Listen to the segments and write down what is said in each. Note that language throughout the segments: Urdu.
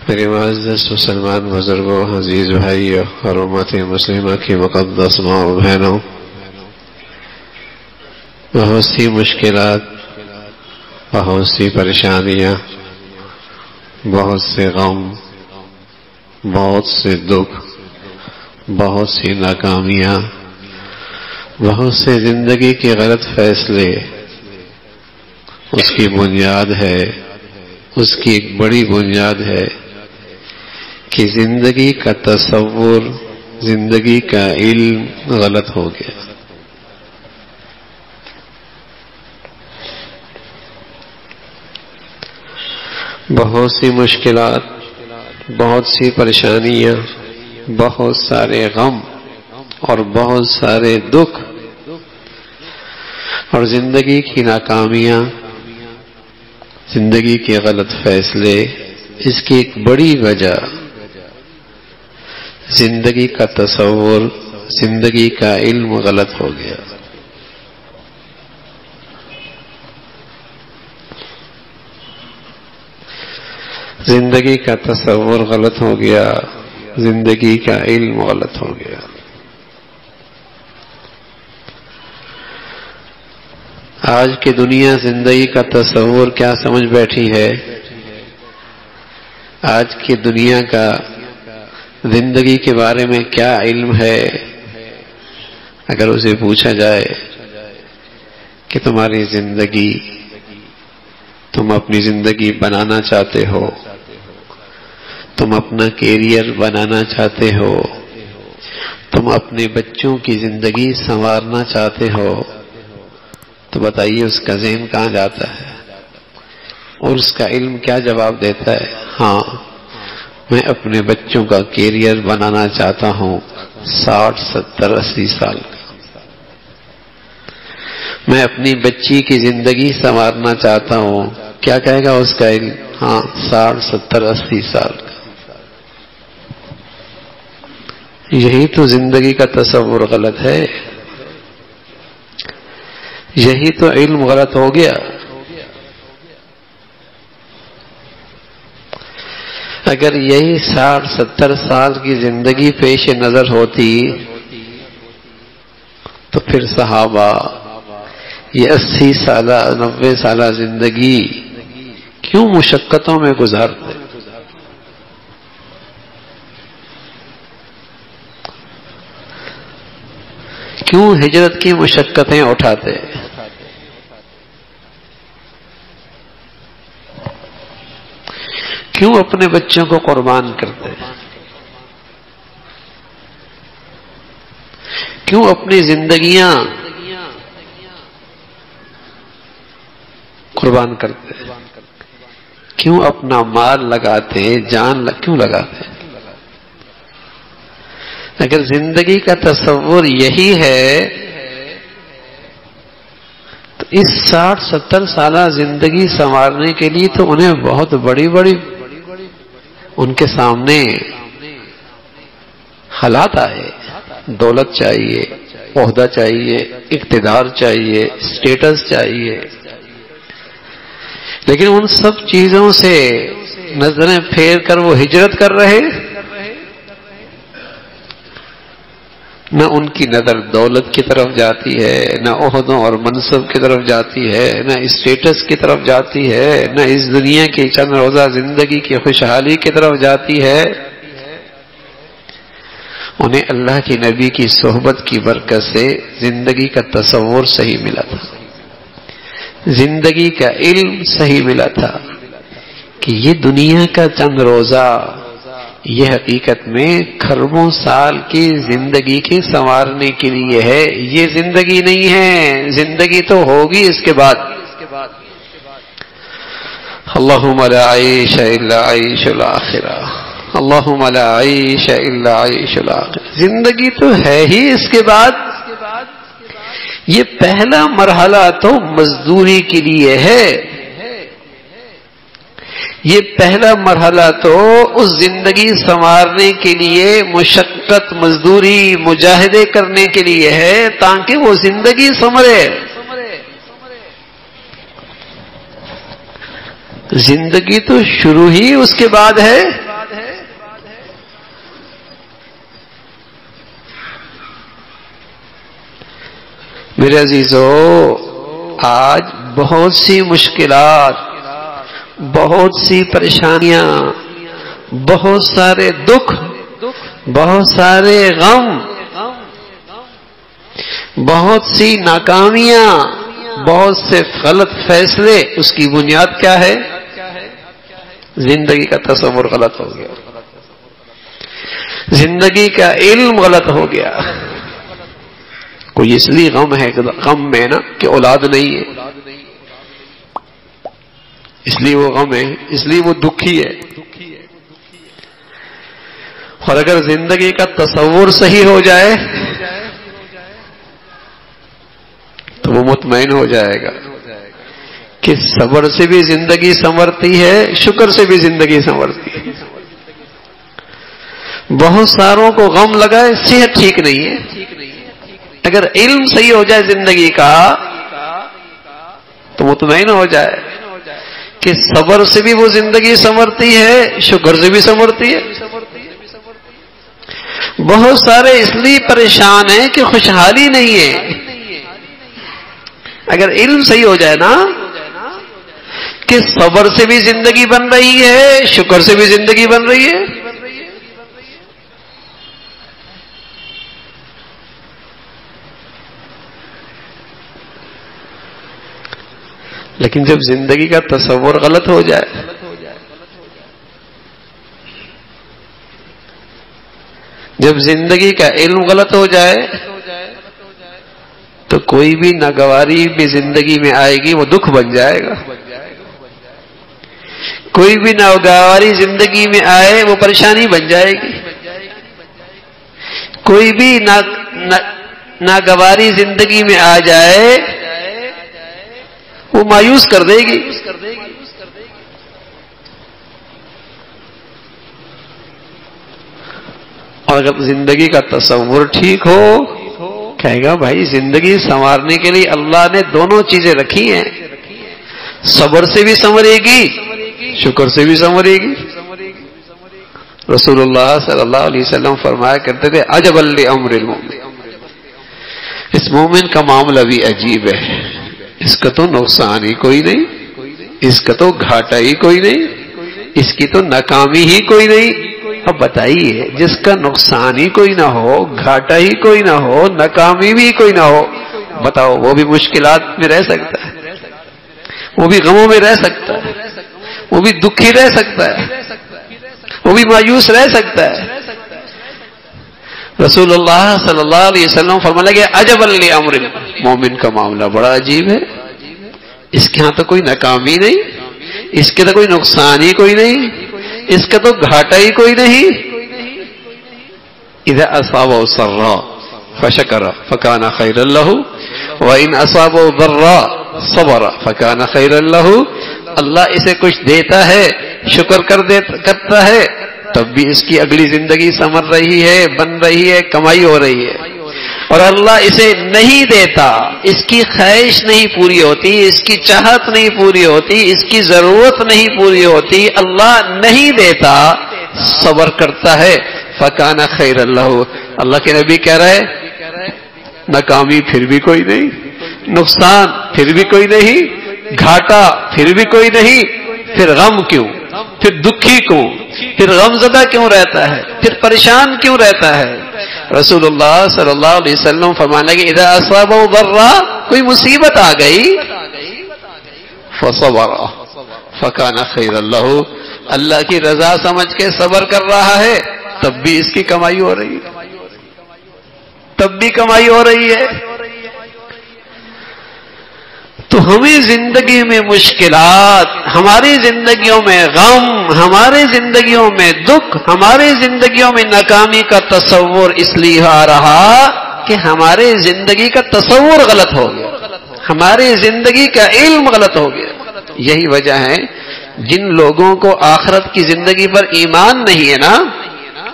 میرے معزز مسلمان بزرگوں، عزیز بھائیوں اور امت مسلمہ کی مقدس ماں و بہنوں، بہت سی مشکلات، بہت سی پریشانیاں، بہت سے غم، بہت سے دکھ، بہت سی ناکامیاں، بہت سے زندگی کے غلط فیصلے، اس کی بنیاد ہے، اس کی ایک بڑی بنیاد ہے کہ زندگی کا تصور، زندگی کا علم غلط ہو گیا۔ بہت سی مشکلات، بہت سی پریشانیاں، بہت سارے غم اور بہت سارے دکھ اور زندگی کی ناکامیاں، زندگی کے غلط فیصلے، اس کی ایک بڑی وجہ زندگی کا تصور، زندگی کا علم غلط ہو گیا۔ زندگی کا تصور غلط ہو گیا، زندگی کا علم غلط ہو گیا۔ آج کی دنیا زندگی کا تصور کیا سمجھ بیٹھی ہے؟ آج کی دنیا کا زندگی کے بارے میں کیا علم ہے؟ اگر اسے پوچھا جائے کہ تمہاری زندگی، تم اپنی زندگی بنانا چاہتے ہو، تم اپنا کیریئر بنانا چاہتے ہو، تم اپنے بچوں کی زندگی سنوارنا چاہتے ہو، تو بتائیے اس کا ذہن کہاں جاتا ہے اور اس کا علم کیا جواب دیتا ہے؟ ہاں، میں اپنے بچوں کا کیریئر بنانا چاہتا ہوں 60، 70، 80 سال کا۔ میں اپنی بچی کی زندگی سنوارنا چاہتا ہوں، کیا کہے گا اس کا علم؟ ہاں، 60، 70، 80 سال کا۔ یہی تو زندگی کا تصور غلط ہے، یہی تو علم غلط ہو گیا۔ اگر یہی 60، 70 سال کی زندگی پیش نظر ہوتی تو پھر صحابہ یہ 80 سالہ، 90 سالہ زندگی کیوں مشقتوں میں گزارتے؟ کیوں ہجرت کی مشقتیں اٹھاتے؟ کیوں اپنے بچوں کو قربان کرتے؟ کیوں اپنی زندگیاں قربان کرتے؟ کیوں اپنا مال لگاتے، جان کیوں لگاتے؟ اگر زندگی کا تصور یہی ہے تو اس 60، 70 سالہ زندگی سنوارنے کے لیے تو انہیں بہت بڑی بڑی ان کے سامنے حالات آئے۔ دولت چاہیے، عہدہ چاہیے، اقتدار چاہیے، اسٹیٹس چاہیے، لیکن ان سب چیزوں سے نظریں پھیر کر وہ ہجرت کر رہے۔ نہ ان کی نظر دولت کی طرف جاتی ہے، نہ عہدوں اور منصب کی طرف جاتی ہے، نہ اسٹیٹس کی طرف جاتی ہے، نہ اس دنیا کی چند روزہ زندگی کی خوشحالی کی طرف جاتی ہے۔ انہیں اللہ کے نبی کی صحبت کی برکت سے زندگی کا تصور صحیح ملا تھا، زندگی کا علم صحیح ملا تھا کہ یہ دنیا کا چند روزہ، یہ حقیقت میں کھربوں سال کی زندگی کے سنوارنے کے لیے ہے، یہ زندگی نہیں ہے۔ زندگی تو ہوگی اس کے بعد۔ اللہم لا عیش الا عیش الاخرہ، اللہم لا عیش الا عیش الاخرہ۔ زندگی تو ہے ہی اس کے بعد۔ یہ پہلا مرحلہ تو مزدوری کے لیے ہے، یہ پہلا مرحلہ تو اس زندگی سنوارنے کے لیے مشقت، مزدوری، مجاہدے کرنے کے لیے ہے تاکہ وہ زندگی سنورے۔ زندگی تو شروع ہی اس کے بعد ہے. میرے عزیزو، آج بہت سی مشکلات، بہت سی پریشانیاں، بہت سارے دکھ، بہت سارے غم، بہت سی ناکامیاں، بہت سے غلط فیصلے، اس کی بنیاد کیا ہے؟ زندگی کا تصور غلط ہو گیا، زندگی کا علم غلط ہو گیا. کوئی اس لیے غم ہے، غم میں نا کہ اولاد نہیں ہے، اس لیے وہ غم ہے، اس لیے وہ دکھی ہے. اور اگر زندگی کا تصور صحیح ہو جائے تو وہ مطمئن ہو جائے گا کہ صبر سے بھی زندگی سنورتی ہے، شکر سے بھی زندگی سنورتی ہے. بہت ساروں کو غم لگا ہے، صحت ٹھیک نہیں ہے. اگر علم صحیح ہو جائے زندگی کا تو مطمئن ہو جائے کہ صبر سے بھی وہ زندگی سنورتی ہے، شکر سے بھی سنورتی ہے. بہت سارے اس لیے پریشان ہیں کہ خوشحالی نہیں ہے. اگر علم صحیح ہو جائے نا کہ صبر سے بھی زندگی بن رہی ہے، شکر سے بھی زندگی بن رہی ہے. لیکن جب زندگی کا تصور غلط ہو جائے، جب زندگی کا علم غلط ہو جائے تو کوئی بھی ناگواری بھی زندگی میں آئے گی، وہ دکھ بن جائے گا. کوئی بھی ناگواری زندگی میں آئے وہ پریشانی بن جائے گی. کوئی بھی ناگواری زندگی میں آ جائے وہ مایوس کر دے گی. اور اگر زندگی کا تصور ٹھیک ہو، کہے گا بھائی زندگی سنوارنے کے لیے اللہ نے دونوں چیزیں رکھی ہیں، صبر سے بھی سنورے گی، شکر سے بھی سنورے گی. رسول اللہ صلی اللہ علیہ وسلم فرمایا کرتے تھے عجب لامر المؤمن، اس مومن کا معاملہ بھی عجیب ہے، اس کا تو نقصان ہی کوئی نہیں، اس کا تو گھاٹا ہی کوئی نہیں، اس کی تو ناکامی ہی کوئی نہیں. اب بتائیے، جس کا نقصان ہی کوئی نہ ہو، گھاٹا ہی کوئی نہ ہو، ناکامی بھی کوئی نہ ہو، بتاؤ وہ بھی مشکلات میں رہ سکتا ہے، وہ بھی غموں میں رہ سکتا ہے، وہ بھی دکھی رہ سکتا ہے، وہ بھی مایوس رہ سکتا ہے. رسول اللہ صلی اللہ علیہ وسلم فرمانے لگے عجب لامر مومن کا معاملہ بڑا عجیب ہے، اس کے ہاں تو کوئی ناکامی نہیں، اس کے تو کوئی نقصان ہی کوئی نہیں، اس کا تو گھاٹا ہی کوئی نہیں. اذا اصابه سراء فشکر فکان خیرا له وان اصابه ضراء صبر فکان خیرا له. اللہ اسے کچھ دیتا ہے، شکر کرتا ہے، تب بھی اس کی اگلی زندگی سنور رہی ہے، بن رہی ہے، کمائی ہو رہی ہے. اور اللہ اسے نہیں دیتا، اس کی خواہش نہیں پوری ہوتی، اس کی چاہت نہیں پوری ہوتی، اس کی ضرورت نہیں پوری ہوتی، اللہ نہیں دیتا، صبر کرتا ہے، فکان خیر اللہ. اللہ کے نبی کہہ رہے ناکامی پھر بھی کوئی نہیں، نقصان پھر بھی کوئی نہیں، گھاٹا پھر بھی کوئی نہیں، پھر غم کیوں، پھر دکھی کیوں، پھر غم زدہ کیوں رہتا ہے، پھر پریشان کیوں رہتا ہے. رسول اللہ صلی اللہ علیہ وسلم فرمانے لگے اذا اصابہ ضراء، کوئی مصیبت آ گئی، فصبر فکان خیر اللہ، اللہ کی رضا سمجھ کے صبر کر رہا ہے، تب بھی اس کی کمائی ہو رہی ہے، تب بھی کمائی ہو رہی ہے. تو ہمیں زندگی میں مشکلات، ہماری زندگیوں میں غم، ہماری زندگیوں میں دکھ، ہماری زندگیوں میں ناکامی کا تصور اس لیے آ رہا کہ ہمارے زندگی کا تصور غلط ہو گیا، ہماری زندگی کا علم غلط ہو گیا. یہی وجہ ہے جن لوگوں کو آخرت کی زندگی پر ایمان نہیں ہے نا،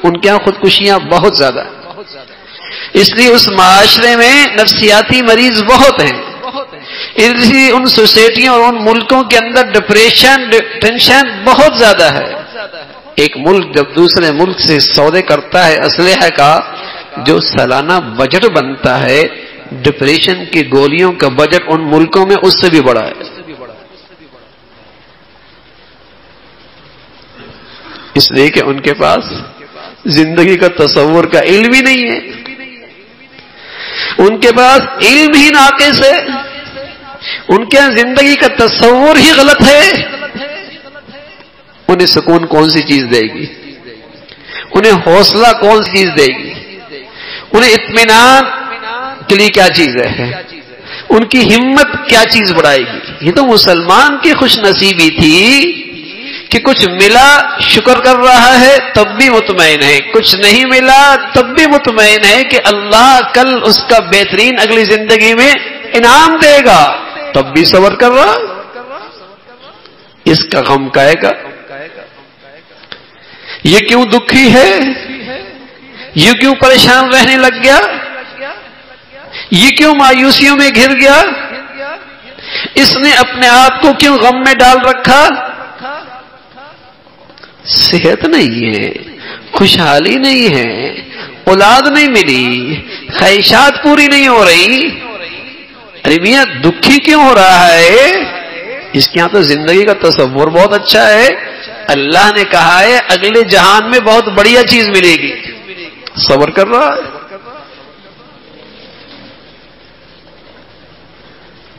ان کے یہاں خودکشیاں بہت زیادہ ہیں. اس لیے اس معاشرے میں نفسیاتی مریض بہت ہیں، ان سوسائٹیوں اور ان ملکوں کے اندر ڈپریشن ٹینشن بہت زیادہ ہے. ایک ملک جب دوسرے ملک سے سودے کرتا ہے اسلحے کا، جو سالانہ بجٹ بنتا ہے ڈپریشن کی گولیوں کا بجٹ ان ملکوں میں اس سے بھی بڑا ہے. اس لیے کہ ان کے پاس زندگی کا تصور کا علم ہی نہیں ہے، ان کے پاس علم ہی ناقص ہے، ان کے یہاں زندگی کا تصور ہی غلط ہے. انہیں سکون کون سی چیز دے گی؟ انہیں حوصلہ کون سی چیز دے گی؟ انہیں اطمینان کے لیے کیا چیز ہے؟ ان کی ہمت کیا چیز بڑھائے گی؟ یہ تو مسلمان کی خوش نصیبی تھی کہ کچھ ملا شکر کر رہا ہے تب بھی مطمئن ہے، کچھ نہیں ملا تب بھی مطمئن ہے کہ اللہ کل اس کا بہترین اگلی زندگی میں انعام دے گا، تب بھی صبر کر رہا. اس کا غم کہے گا یہ کیوں دکھی ہے، یہ کیوں پریشان رہنے لگ گیا، یہ کیوں مایوسیوں میں گھر گیا، اس نے اپنے آپ کو کیوں غم میں ڈال رکھا؟ صحت نہیں ہے، خوشحالی نہیں ہے، اولاد نہیں ملی، خواہشات پوری نہیں ہو رہی. ارے میاں دکھی کیوں ہو رہا ہے؟ اس کے یہاں تو زندگی کا تصور بہت اچھا ہے. اللہ نے کہا ہے اگلے جہان میں بہت بڑھیا چیز ملے گی، صبر کر رہا ہے.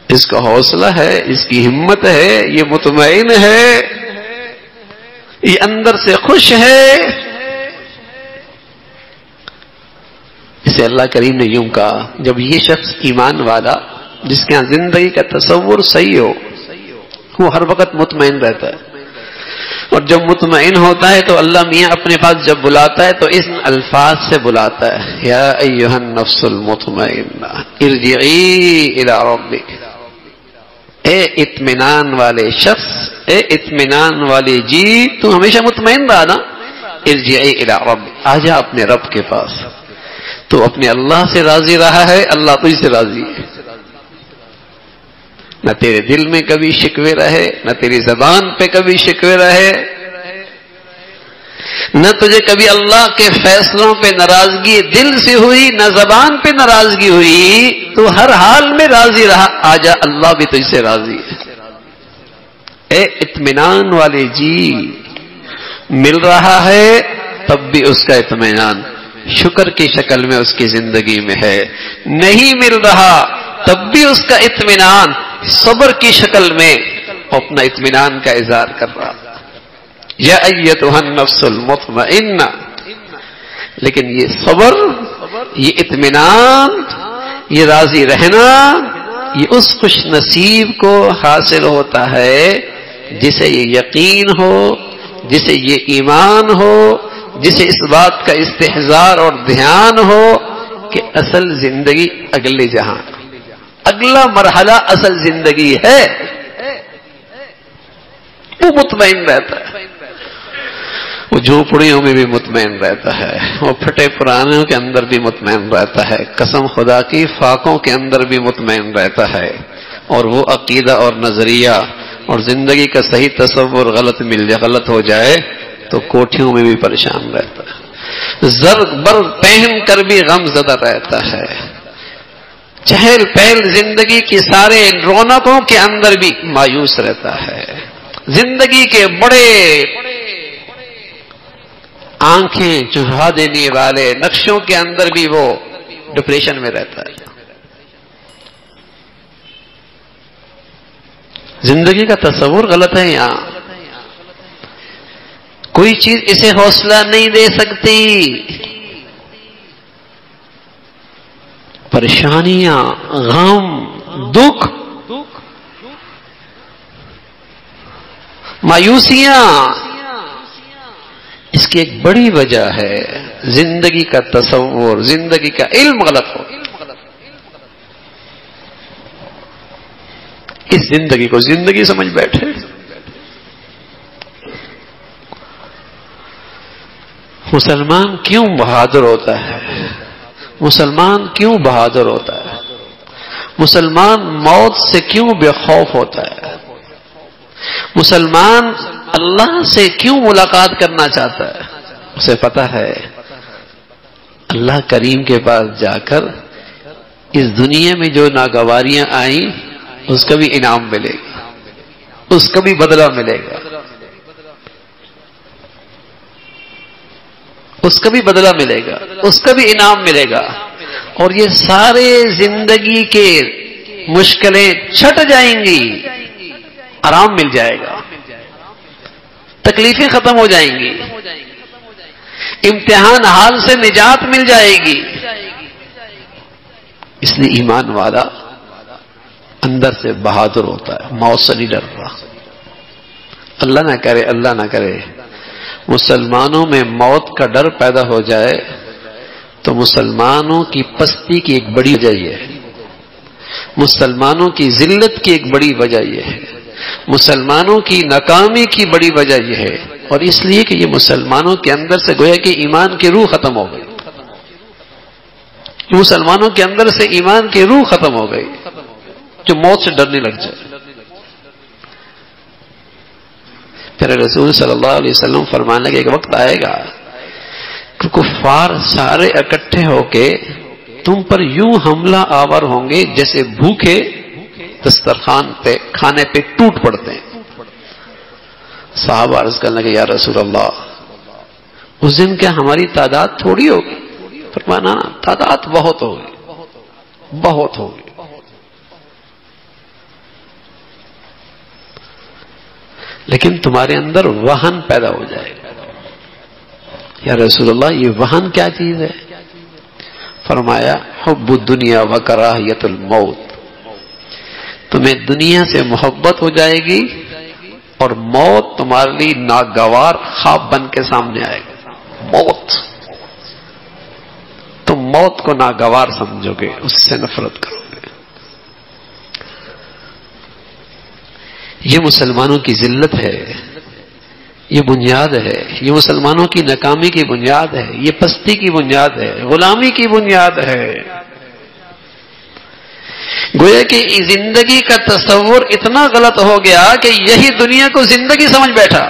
اس کا حوصلہ ہے، اس کی ہمت ہے، یہ مطمئن ہے، یہ اندر سے خوش ہے. اسے اللہ کریم نے یوں کہا، جب یہ شخص ایمان والا جس کے ہاں زندگی کا تصور صحیح ہو، وہ ہر وقت مطمئن رہتا ہے. اور جب مطمئن ہوتا ہے تو اللہ میاں اپنے پاس جب بلاتا ہے تو اس الفاظ سے بلاتا ہے، یا ایھا النفس المطمئنہ ارجعی الی ربک. اے اطمینان والے شخص، اے اطمینان والی جی، تو ہمیشہ مطمئن رہا نا. ارجعی الی ربک، آجا اپنے رب کے پاس. تو اپنے اللہ سے راضی رہا ہے، اللہ تجھ سے راضی ہے. نہ تیرے دل میں کبھی شکوے رہے، نہ تیری زبان پہ کبھی شکوے رہے، نہ تجھے کبھی اللہ کے فیصلوں پہ ناراضگی دل سے ہوئی، نہ زبان پہ ناراضگی ہوئی. تو ہر حال میں راضی رہا، آجا اللہ بھی تجھ سے راضی ہے. اے اطمینان والے جی، مل رہا ہے تب بھی اس کا اطمینان شکر کی شکل میں اس کی زندگی میں ہے، نہیں مل رہا تب بھی اس کا اطمینان صبر کی شکل میں اپنا اطمینان کا اظہار کر رہا. یا ایتھا النفس المطمئنہ. لیکن یہ صبر، یہ اطمینان، یہ راضی رہنا، یہ اس خوش نصیب کو حاصل ہوتا ہے جسے یہ یقین ہو، جسے یہ ایمان ہو، جسے اس بات کا استحضار اور دھیان ہو کہ اصل زندگی اگلے جہان، اگلا مرحلہ اصل زندگی ہے. وہ مطمئن رہتا ہے، وہ جھوپڑیوں میں بھی مطمئن رہتا ہے، وہ پھٹے پرانوں کے اندر بھی مطمئن رہتا ہے، قسم خدا کی فاقوں کے اندر بھی مطمئن رہتا ہے. اور وہ عقیدہ اور نظریہ اور زندگی کا صحیح تصور غلط ہو جائے تو کوٹھیوں میں بھی پریشان رہتا ہے، زر بر پہن کر بھی غم زدہ رہتا ہے، چہل پہل زندگی کی سارے رونقوں کے اندر بھی مایوس رہتا ہے، زندگی کے بڑے آنکھیں چڑھا دینے والے نقشوں کے اندر بھی وہ ڈپریشن میں رہتا ہے. زندگی کا تصور غلط ہے. یہاں کوئی چیز اسے حوصلہ نہیں دے سکتی. پریشانیاں، غم، دکھ، مایوسیاں، اس کی ایک بڑی وجہ ہے زندگی کا تصور، زندگی کا علم غلط ہو. اس زندگی کو زندگی سمجھ بیٹھے. مسلمان کیوں بہادر ہوتا ہے؟ مسلمان کیوں بہادر ہوتا ہے؟ مسلمان موت سے کیوں بے خوف ہوتا ہے؟ مسلمان اللہ سے کیوں ملاقات کرنا چاہتا ہے؟ اسے پتا ہے اللہ کریم کے پاس جا کر اس دنیا میں جو ناگواریاں آئیں اس کا بھی انعام ملے گا، اس کا بھی بدلہ ملے گا، اس کا بھی بدلہ ملے گا، اس کا بھی انعام ملے گا، اور یہ سارے زندگی کے مشکلیں چھٹ جائیں گی، آرام مل جائے گا، تکلیفیں ختم ہو جائیں گی، امتحان حال سے نجات مل جائے گی۔ اس لیے ایمان والا اندر سے بہادر ہوتا ہے، موت سے نہیں ڈرتا۔ اللہ نہ کرے، اللہ نہ کرے مسلمانوں میں موت کا ڈر پیدا ہو جائے تو مسلمانوں کی پستی کی ایک بڑی وجہ یہ ہے، مسلمانوں کی ذلت کی ایک بڑی وجہ یہ ہے، مسلمانوں کی ناکامی کی بڑی وجہ یہ ہے، اور اس لیے کہ یہ مسلمانوں کے اندر سے گویا کہ ایمان کی روح ختم ہو گئی، مسلمانوں کے اندر سے ایمان کی روح ختم ہو گئی جو موت سے ڈرنے لگ جائے۔ پھر رسول صلی اللہ علیہ وسلم فرمانے کہ ایک وقت آئے گا کہ کفار سارے اکٹھے ہو کے تم پر یوں حملہ آور ہوں گے جیسے بھوکے دسترخوان پہ کھانے پہ ٹوٹ پڑتے ہیں۔ صحابہ عرض کرنے لگے یا رسول اللہ اس دن کیا ہماری تعداد تھوڑی ہوگی؟ فرمانا تعداد بہت ہوگی، بہت ہوگی۔ لیکن تمہارے اندر وہن پیدا ہو جائے گا۔ یا رسول اللہ یہ وہن کیا چیز ہے؟ فرمایا حب الدنیا و کراہیت الموت، تمہیں دنیا سے محبت ہو جائے گی اور موت تمہارے لیے ناگوار خواب بن کے سامنے آئے گا۔ موت، تم موت کو ناگوار سمجھو گے، اس سے نفرت کرو گے۔ یہ مسلمانوں کی ذلت ہے، یہ بنیاد ہے، یہ مسلمانوں کی ناکامی کی بنیاد ہے، یہ پستی کی بنیاد ہے، غلامی کی بنیاد ہے۔ گویا کہ زندگی کا تصور اتنا غلط ہو گیا کہ یہی دنیا کو زندگی سمجھ بیٹھا،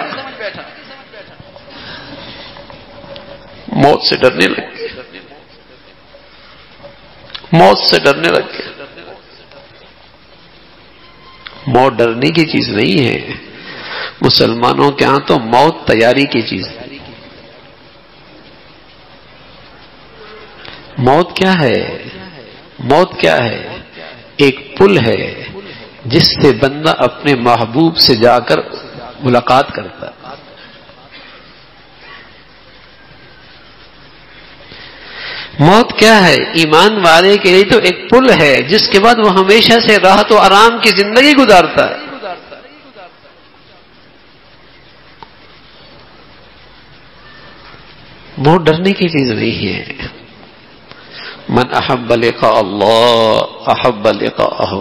موت سے ڈرنے لگ گئے، موت سے ڈرنے لگ گئے۔ موت ڈرنے کی چیز نہیں ہے، مسلمانوں کے ہاں تو موت تیاری کی چیز ہے۔ موت کیا ہے؟ موت کیا ہے؟ ایک پل ہے جس سے بندہ اپنے محبوب سے جا کر ملاقات کرتا ہے۔ موت کیا ہے؟ ایمان والے کے لیے تو ایک پل ہے جس کے بعد وہ ہمیشہ سے راحت و آرام کی زندگی گزارتا ہے۔ موت ڈرنے کی چیز نہیں ہے۔ من احب لقاء اللہ احب لقاءہ،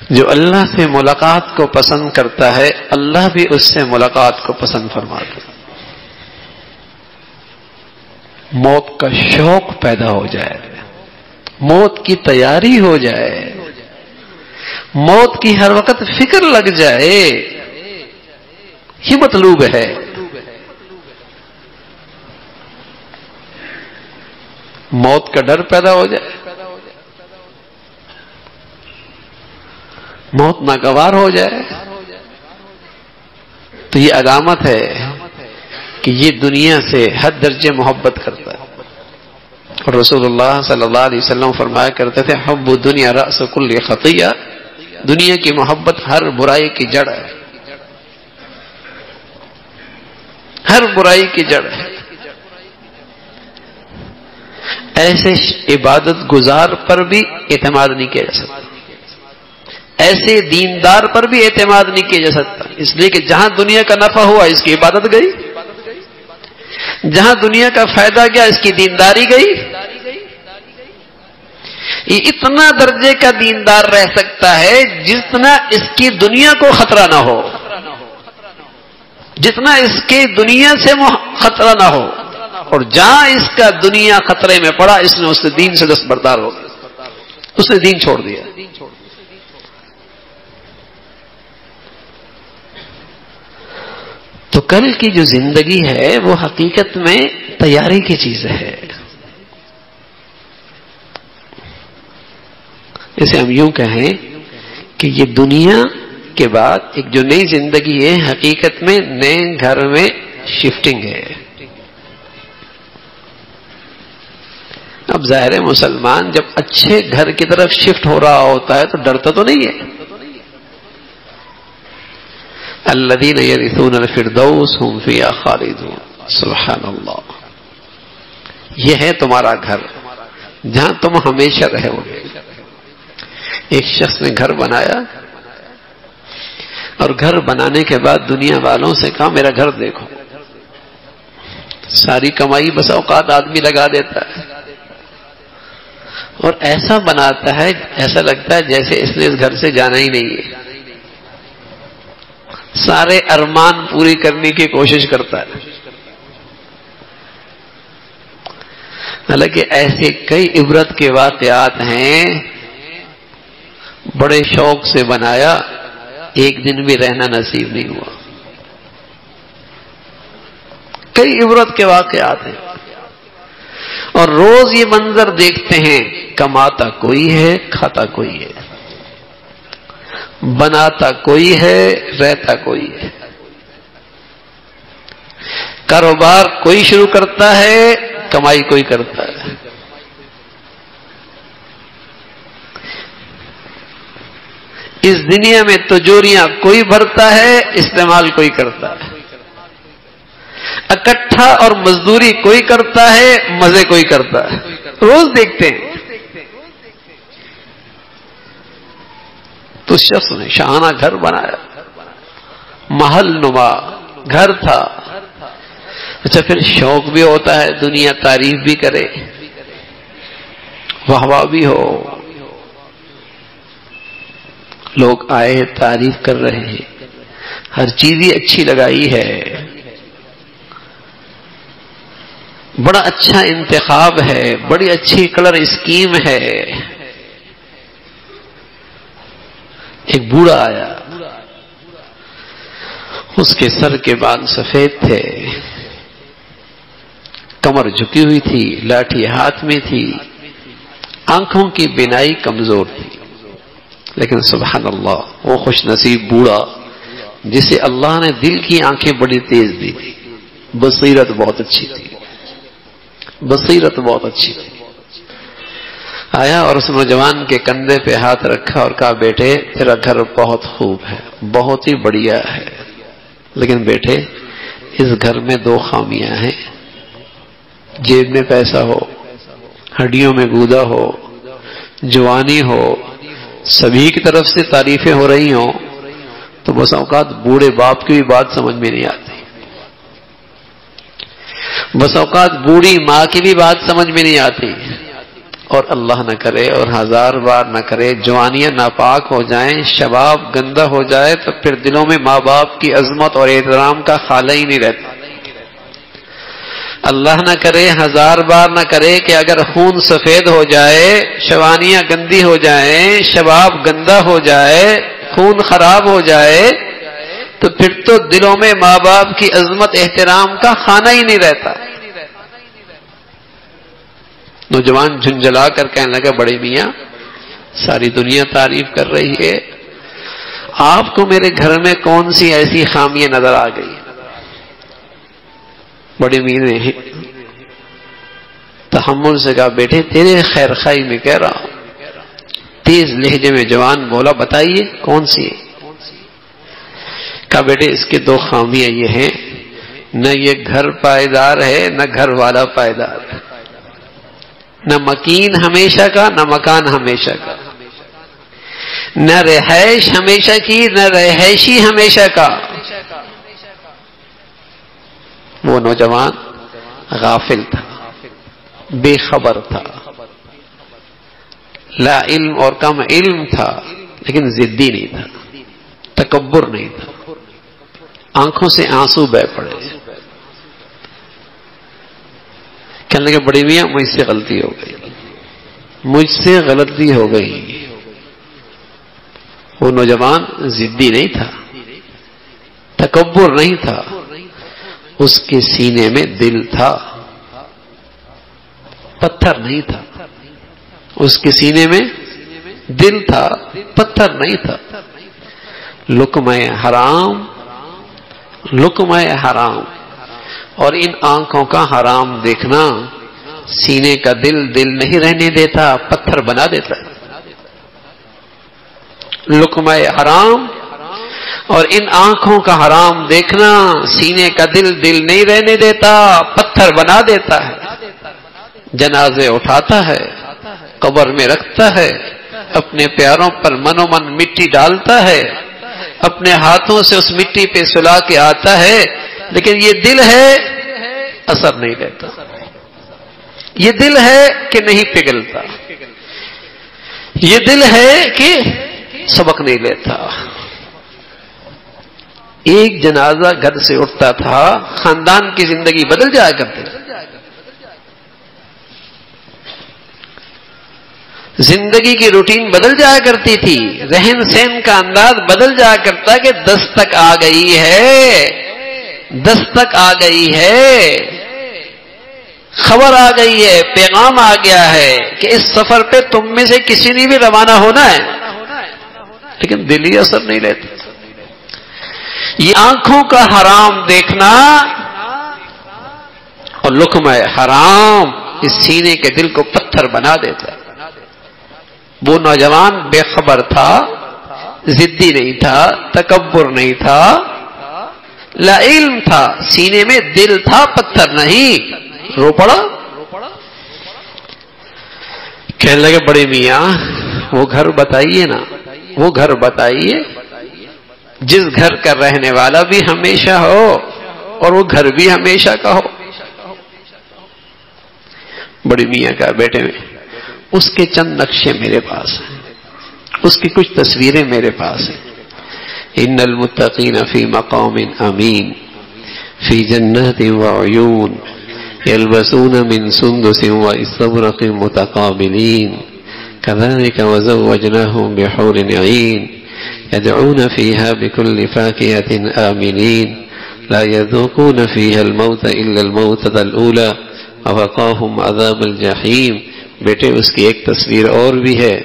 جو اللہ سے ملاقات کو پسند کرتا ہے اللہ بھی اس سے ملاقات کو پسند فرماتا ہے۔ موت کا شوق پیدا ہو جائے، موت کی تیاری ہو جائے، موت کی ہر وقت فکر لگ جائے، یہ مطلوب ہے۔ موت کا ڈر پیدا ہو جائے، موت ناگوار ہو جائے، تو یہ علامت ہے کہ یہ دنیا سے حد درجے محبت کرتا ہے۔ اور رسول اللہ صلی اللہ علیہ وسلم فرمایا کرتے تھے حب الدنیا رأس کل خطیہ، دنیا کی محبت ہر برائی کی جڑ ہے، ہر برائی کی جڑ ہے۔ ایسے عبادت گزار پر بھی اعتماد نہیں کیا جا سکتا، ایسے دیندار پر بھی اعتماد نہیں کیا جا سکتا، اس لیے کہ جہاں دنیا کا نفع ہوا اس کی عبادت گئی، جہاں دنیا کا فائدہ گیا اس کی دینداری گئی۔ یہ اتنا درجے کا دیندار رہ سکتا ہے جتنا اس کی دنیا کو خطرہ نہ ہو، جتنا اس کی دنیا سے خطرہ نہ ہو، اور جہاں اس کا دنیا خطرے میں پڑا اس نے اس دین سے دستبردار ہو گیا۔ اس نے دین چھوڑ دیا. تو کل کی جو زندگی ہے وہ حقیقت میں تیاری کی چیز ہے. اسے ہم یوں کہیں کہ یہ دنیا کے بعد ایک جو نئی زندگی ہے حقیقت میں نئے گھر میں شفٹنگ ہے. اب ظاہر مسلمان جب اچھے گھر کی طرف شفٹ ہو رہا ہوتا ہے تو ڈرتا تو نہیں ہے. الذین یرثون الفردوس هم فیہا خالدون. سبحان اللہ. یہ ہے تمہارا گھر جہاں تم ہمیشہ رہو گے. ایک شخص نے گھر بنایا اور گھر بنانے کے بعد دنیا والوں سے کہا میرا گھر دیکھو. ساری کمائی بس اوقات آدمی لگا دیتا ہے اور ایسا بناتا ہے ایسا لگتا ہے جیسے اس نے اس گھر سے جانا ہی نہیں ہے. سارے ارمان پوری کرنے کی کوشش کرتا ہے. حالانکہ ایسے کئی عبرت کے واقعات ہیں. بڑے شوق سے بنایا ایک دن بھی رہنا نصیب نہیں ہوا. کئی عبرت کے واقعات ہیں اور روز یہ منظر دیکھتے ہیں. کماتا کوئی ہے کھاتا کوئی ہے, بناتا کوئی ہے رہتا کوئی ہے. کاروبار کوئی شروع کرتا ہے کمائی کوئی کرتا ہے. اس دنیا میں تجوریاں کوئی بھرتا ہے استعمال کوئی کرتا ہے. اکٹھا اور مزدوری کوئی کرتا ہے مزے کوئی کرتا ہے. روز دیکھتے ہیں. تو شخص نے شاہانہ گھر بنایا, محل نما گھر تھا. اچھا پھر شوق بھی ہوتا ہے دنیا تعریف بھی کرے, واہ واہ بھی ہو, لوگ آئے تعریف کر رہے ہیں, ہر چیز ہی اچھی لگائی ہے, بڑا اچھا انتخاب ہے, بڑی اچھی کلر اسکیم ہے. ایک بوڑھا آیا, اس کے سر کے بال سفید تھے, کمر جھکی ہوئی تھی, لاٹھی ہاتھ میں تھی, آنکھوں کی بینائی کمزور تھی. لیکن سبحان اللہ وہ خوش نصیب بوڑھا جسے اللہ نے دل کی آنکھیں بڑی تیز دی تھی. بصیرت بہت اچھی تھی, بصیرت بہت اچھی تھی. آیا اور اس نوجوان کے کندھے پہ ہاتھ رکھا اور کہا بیٹے تیرا گھر بہت خوب ہے, بہت ہی بڑھیا ہے, لیکن بیٹے اس گھر میں دو خامیاں ہیں. جیب میں پیسہ ہو, ہڈیوں میں گودا ہو, جوانی ہو, سبھی کی طرف سے تعریفیں ہو رہی ہوں, تو بس اوقات بوڑھے باپ کی بھی بات سمجھ میں نہیں آتی, بس اوقات بوڑھی ماں کی بھی بات سمجھ میں نہیں آتی. اور اللہ نہ کرے اور ہزار بار نہ کرے جوانیاں ناپاک ہو جائیں, شباب گندا ہو جائے تو پھر دلوں میں ماں باپ کی عظمت اور احترام کا خالہ ہی نہیں رہتا. اللہ نہ کرے ہزار بار نہ کرے کہ اگر خون سفید ہو جائے, شوانیاں گندی ہو جائیں, شباب گندا ہو جائے, خون خراب ہو جائے, تو پھر تو دلوں میں ماں باپ کی عظمت احترام کا خانہ ہی نہیں رہتا. نوجوان جھنجھلا کر کہنے لگا بڑے میاں ساری دنیا تعریف کر رہی ہے, آپ کو میرے گھر میں کون سی ایسی خامیاں نظر آ گئی؟ بڑے میاں نے تحمل سے کہا بیٹے تیرے خیر خواہی میں کہہ رہا ہوں. تیز لہجے میں جوان بولا بتائیے کون سی ہے؟ کہا بیٹے اس کے دو خامیاں یہ ہیں, نہ یہ گھر پائیدار ہے نہ گھر والا پائیدار ہے, نہ مکین ہمیشہ کا نہ مکان ہمیشہ کا, نہ رہائش ہمیشہ کی نہ رہائشی ہمیشہ کا. وہ نوجوان غافل تھا, بے خبر تھا, لا علم اور کم علم تھا, لیکن ضدی نہیں تھا, تکبر نہیں تھا. آنکھوں سے آنسو بہہ پڑے, کہنے لگے بڑی میاں مجھ سے غلطی ہو گئی, مجھ سے غلطی ہو گئی. وہ نوجوان ضدی نہیں تھا، تکبر نہیں تھا، اس کے سینے میں دل تھا، پتھر نہیں تھا. اس کے سینے میں دل تھا، پتھر نہیں تھا. لقمہ حرام، لقمہ حرام اور ان آنکھوں کا حرام دیکھنا سینے کا دل دل نہیں رہنے دیتا، پتھر بنا دیتا. لقمہ حرام اور ان آنکھوں کا حرام دیکھنا سینے کا دل دل نہیں رہنے دیتا، پتھر بنا دیتا ہے. جنازے اٹھاتا ہے، قبر میں رکھتا ہے، اپنے پیاروں پر منو من مٹی ڈالتا ہے، اپنے ہاتھوں سے اس مٹی پہ سلا کے آتا ہے، لیکن یہ دل ہے اثر نہیں لیتا. یہ دل ہے کہ نہیں پگھلتا، یہ دل ہے کہ سبق نہیں لیتا. ایک جنازہ گھر سے اٹھتا تھا، خاندان کی زندگی بدل جایا کرتی، زندگی کی روٹین بدل جایا کرتی تھی، رہن سہن کا انداز بدل جایا کرتا کہ دستک آ گئی ہے، دستک آ گئی ہے، خبر آ گئی ہے، پیغام آ گیا ہے کہ اس سفر پہ تم میں سے کسی نے بھی روانہ ہونا ہے. لیکن دل ہی اثر نہیں لیتا. یہ آنکھوں کا حرام دیکھنا اور لقمہ حرام اس سینے کے دل کو پتھر بنا دیتا. وہ نوجوان بے خبر تھا، ضدی نہیں تھا، تکبر نہیں تھا، لا علم تھا، سینے میں دل تھا، پتھر نہیں. رو پڑا. کہنے لگے بڑے میاں وہ گھر بتائیے نا، وہ گھر بتائیے جس گھر کا رہنے والا بھی ہمیشہ ہو اور وہ گھر بھی ہمیشہ کا ہو. بڑی میاں کا بیٹے میں اس کے چند نقشے میرے پاس ہیں، اس کی کچھ تصویریں میرے پاس ہیں. ان المتقین فی مقام امین فی جنات وعیون یلبسون من سندس واستبرق متقابلین كذلك وزوجناهم بحور عين يدعون فيها بكل فاكهة آمنين لا يذوقون فيها الموت إلا الموتة الأولى ووقاهم عذاب الجحيم. بیٹے اس کی ایک تصویر اور بھی ہے.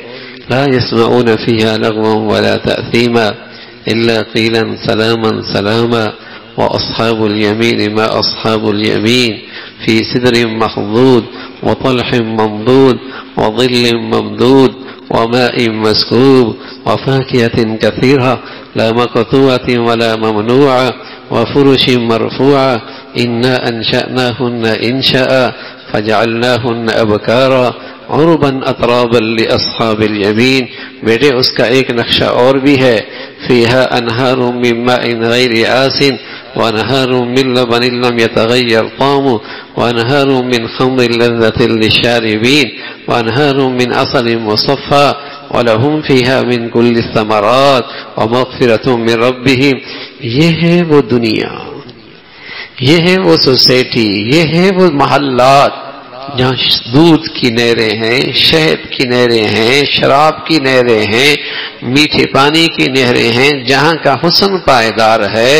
لا يسمعون فيها لغوا ولا تأثيما إلا قيلا سلاما سلاما وأصحاب اليمين ما أصحاب اليمين في سدر مخضود وطلح ممدود وظل ممدود وماء مسكوب وفاكهة كثيرة لا مقطوعة ولا ممنوعة وفرش مرفوعة إنا أنشأناهن إنشاء فجعلناهن أبكارا عربا أترابا لأصحاب اليمين. بیٹے اس کا ایک نقشہ اور بھی ہے. فيها أنهار من ماء غير آسن وأنهار من لبن لم يتغير طعمه وأنهار من خمر لذة للشاربين وأنهار من عسل مصفى ولهم فيها من كل الثمرات ومغفرة من ربهم. یہ ہے وہ دنیا، یہ ہے وہ سوسائٹی، یہ ہے وہ محلات جہاں دودھ کی نہریں ہیں، شہد کی نہریں ہیں، شراب کی نہریں ہیں، میٹھے پانی کی نہریں ہیں، جہاں کا حسن پائیدار ہے،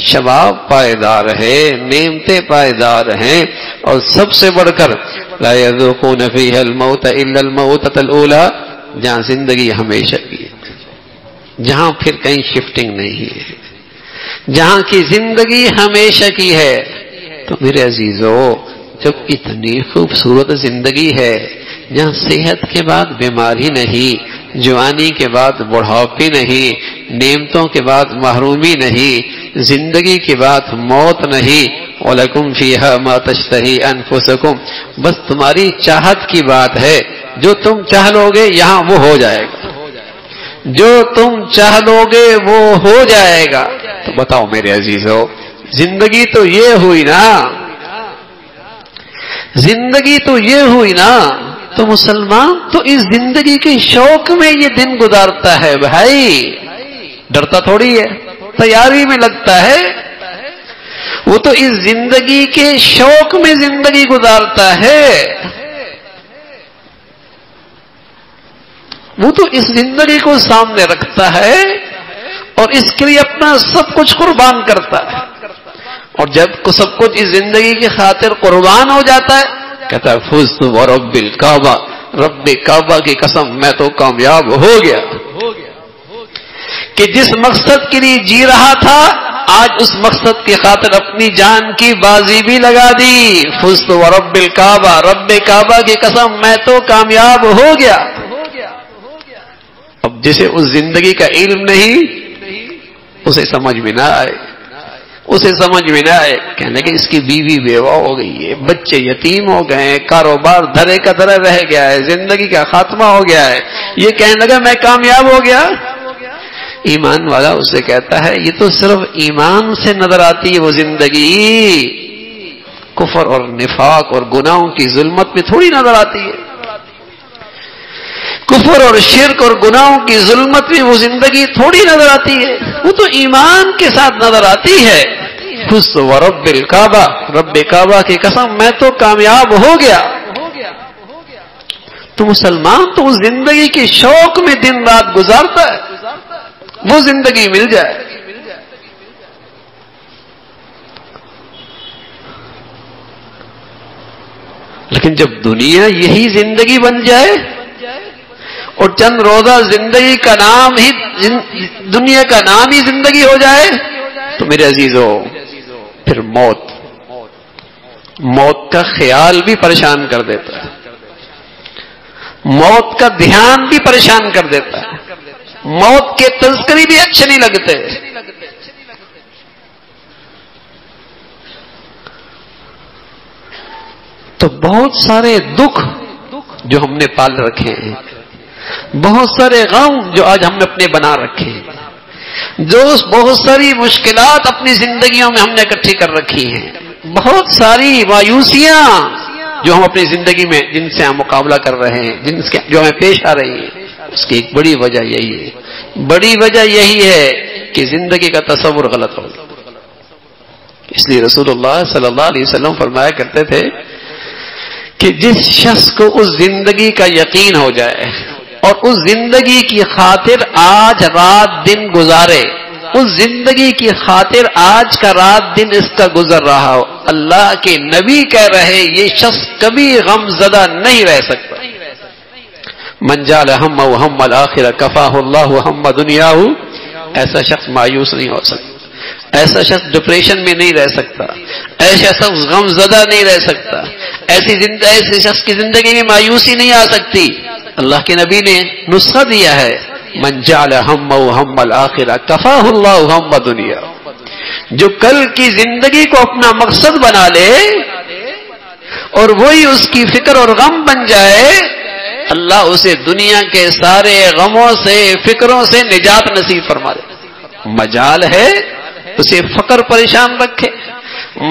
شباب پائیدار ہے، نعمتیں پائیدار ہیں، اور سب سے بڑھ کر لا يذوقون فيها الموت الا الموتة الاولى، جہاں زندگی ہمیشہ کی ہے، جہاں پھر کہیں شفٹنگ نہیں ہے، جہاں کی زندگی ہمیشہ کی ہے. تو میرے عزیزو جب اتنی خوبصورت زندگی ہے جہاں صحت کے بعد بیماری نہیں، جوانی کے بعد بڑھاپی نہیں، نعمتوں کے بعد محرومی نہیں، زندگی کے بعد موت نہیں. وَلَكُمْ فِيهَا مَا تَشْتَهِي أَنفُسُكُمْ، بس تمہاری چاہت کی بات ہے، جو تم چاہ لو گے یہاں وہ ہو جائے گا، جو تم چاہ لو گے وہ ہو جائے گا. تو بتاؤ میرے عزیزو، زندگی تو یہ ہوئی نا، زندگی تو یہ ہوئی نا. تو مسلمان تو اس زندگی کے شوق میں یہ دن گزارتا ہے بھائی، ڈرتا تھوڑی ہے، تیاری میں لگتا ہے. وہ تو اس زندگی کے شوق میں زندگی گزارتا ہے. وہ تو اس زندگی کو سامنے رکھتا ہے اور اس کے لیے اپنا سب کچھ قربان کرتا ہے، اور جب سب کچھ اس زندگی کی خاطر قربان ہو جاتا ہے کہتا ہے فزت ورب الکعبہ، رب کعبہ کی قسم میں تو کامیاب ہو گیا، کہ جس مقصد کے لیے جی رہا تھا آج اس مقصد کی خاطر اپنی جان کی بازی بھی لگا دی، فزت ورب الکعبہ، رب کعبہ کی قسم میں تو کامیاب ہو گیا۔ اب جسے اس زندگی کا علم نہیں اسے سمجھ میں نہ آئے، کہنے کہ اس کی بیوی بیوہ ہو گئی ہے، بچے یتیم ہو گئے ہیں، کاروبار دھرے کا دھرا رہ گیا ہے، زندگی کا خاتمہ ہو گیا ہے، یہ کہنے لگا میں کامیاب ہو گیا۔ ایمان والا اسے کہتا ہے یہ تو صرف ایمان سے نظر آتی ہے وہ زندگی، کفر اور نفاق اور گناہوں کی ظلمت میں تھوڑی نظر آتی ہے، کفر اور شرک اور گناہوں کی ظلمت میں وہ زندگی تھوڑی نظر آتی ہے، وہ تو ایمان کے ساتھ نظر آتی ہے۔ فزت ورب الکعبہ، رب کعبہ کی قسم میں تو کامیاب ہو گیا۔ تو مسلمان تو اس زندگی کے شوق میں دن رات گزارتا ہے، وہ زندگی مل جائے۔ لیکن جب دنیا یہی زندگی بن جائے اور چند روزہ زندگی کا نام ہی دنیا کا نام ہی زندگی ہو جائے تو میرے عزیزو پھر موت کا خیال بھی پریشان کر دیتا ہے، موت کا دھیان بھی پریشان کر دیتا ہے، موت کے تذکرے بھی اچھے نہیں لگتے۔ تو بہت سارے دکھ جو ہم نے پال رکھے ہیں، بہت سارے غم جو آج ہم نے اپنے بنا رکھے ہیں، جو بہت ساری مشکلات اپنی زندگیوں میں ہم نے اکٹھی کر رکھی ہیں، بہت ساری مایوسیاں جو ہم اپنی زندگی میں جن سے ہم مقابلہ کر رہے ہیں، جو ہمیں پیش آ رہی ہیں، اس کی ایک بڑی وجہ یہی ہے کہ زندگی کا تصور غلط ہو۔ اس لیے رسول اللہ صلی اللہ علیہ وسلم فرمایا کرتے تھے کہ جس شخص کو اس زندگی کا یقین ہو جائے اور اس زندگی کی خاطر آج رات دن گزارے، اس زندگی کی خاطر آج کا رات دن اس کا گزر رہا ہو، اللہ کے نبی کہہ رہے یہ شخص کبھی غم زدہ نہیں رہ سکتا۔ من جعل ہمہ ہم الآخرہ کفاہ اللہ ہم دنیاہ، ایسا شخص مایوس نہیں ہو سکتا، ایسا شخص ڈپریشن میں نہیں رہ سکتا، ایسا شخص غم زدہ نہیں رہ سکتا، ایسے شخص کی زندگی میں مایوسی نہیں آ سکتی۔ اللہ کے نبی نے نسخہ دیا ہے من جعل ہمہ ہم الآخرہ کفاہ اللہ ہم دنیا، جو کل کی زندگی کو اپنا مقصد بنا لے اور وہی اس کی فکر اور غم بن جائے، اللہ اسے دنیا کے سارے غموں سے فکروں سے نجات نصیب فرما دے۔ مجال ہے اسے فقر پریشان رکھے،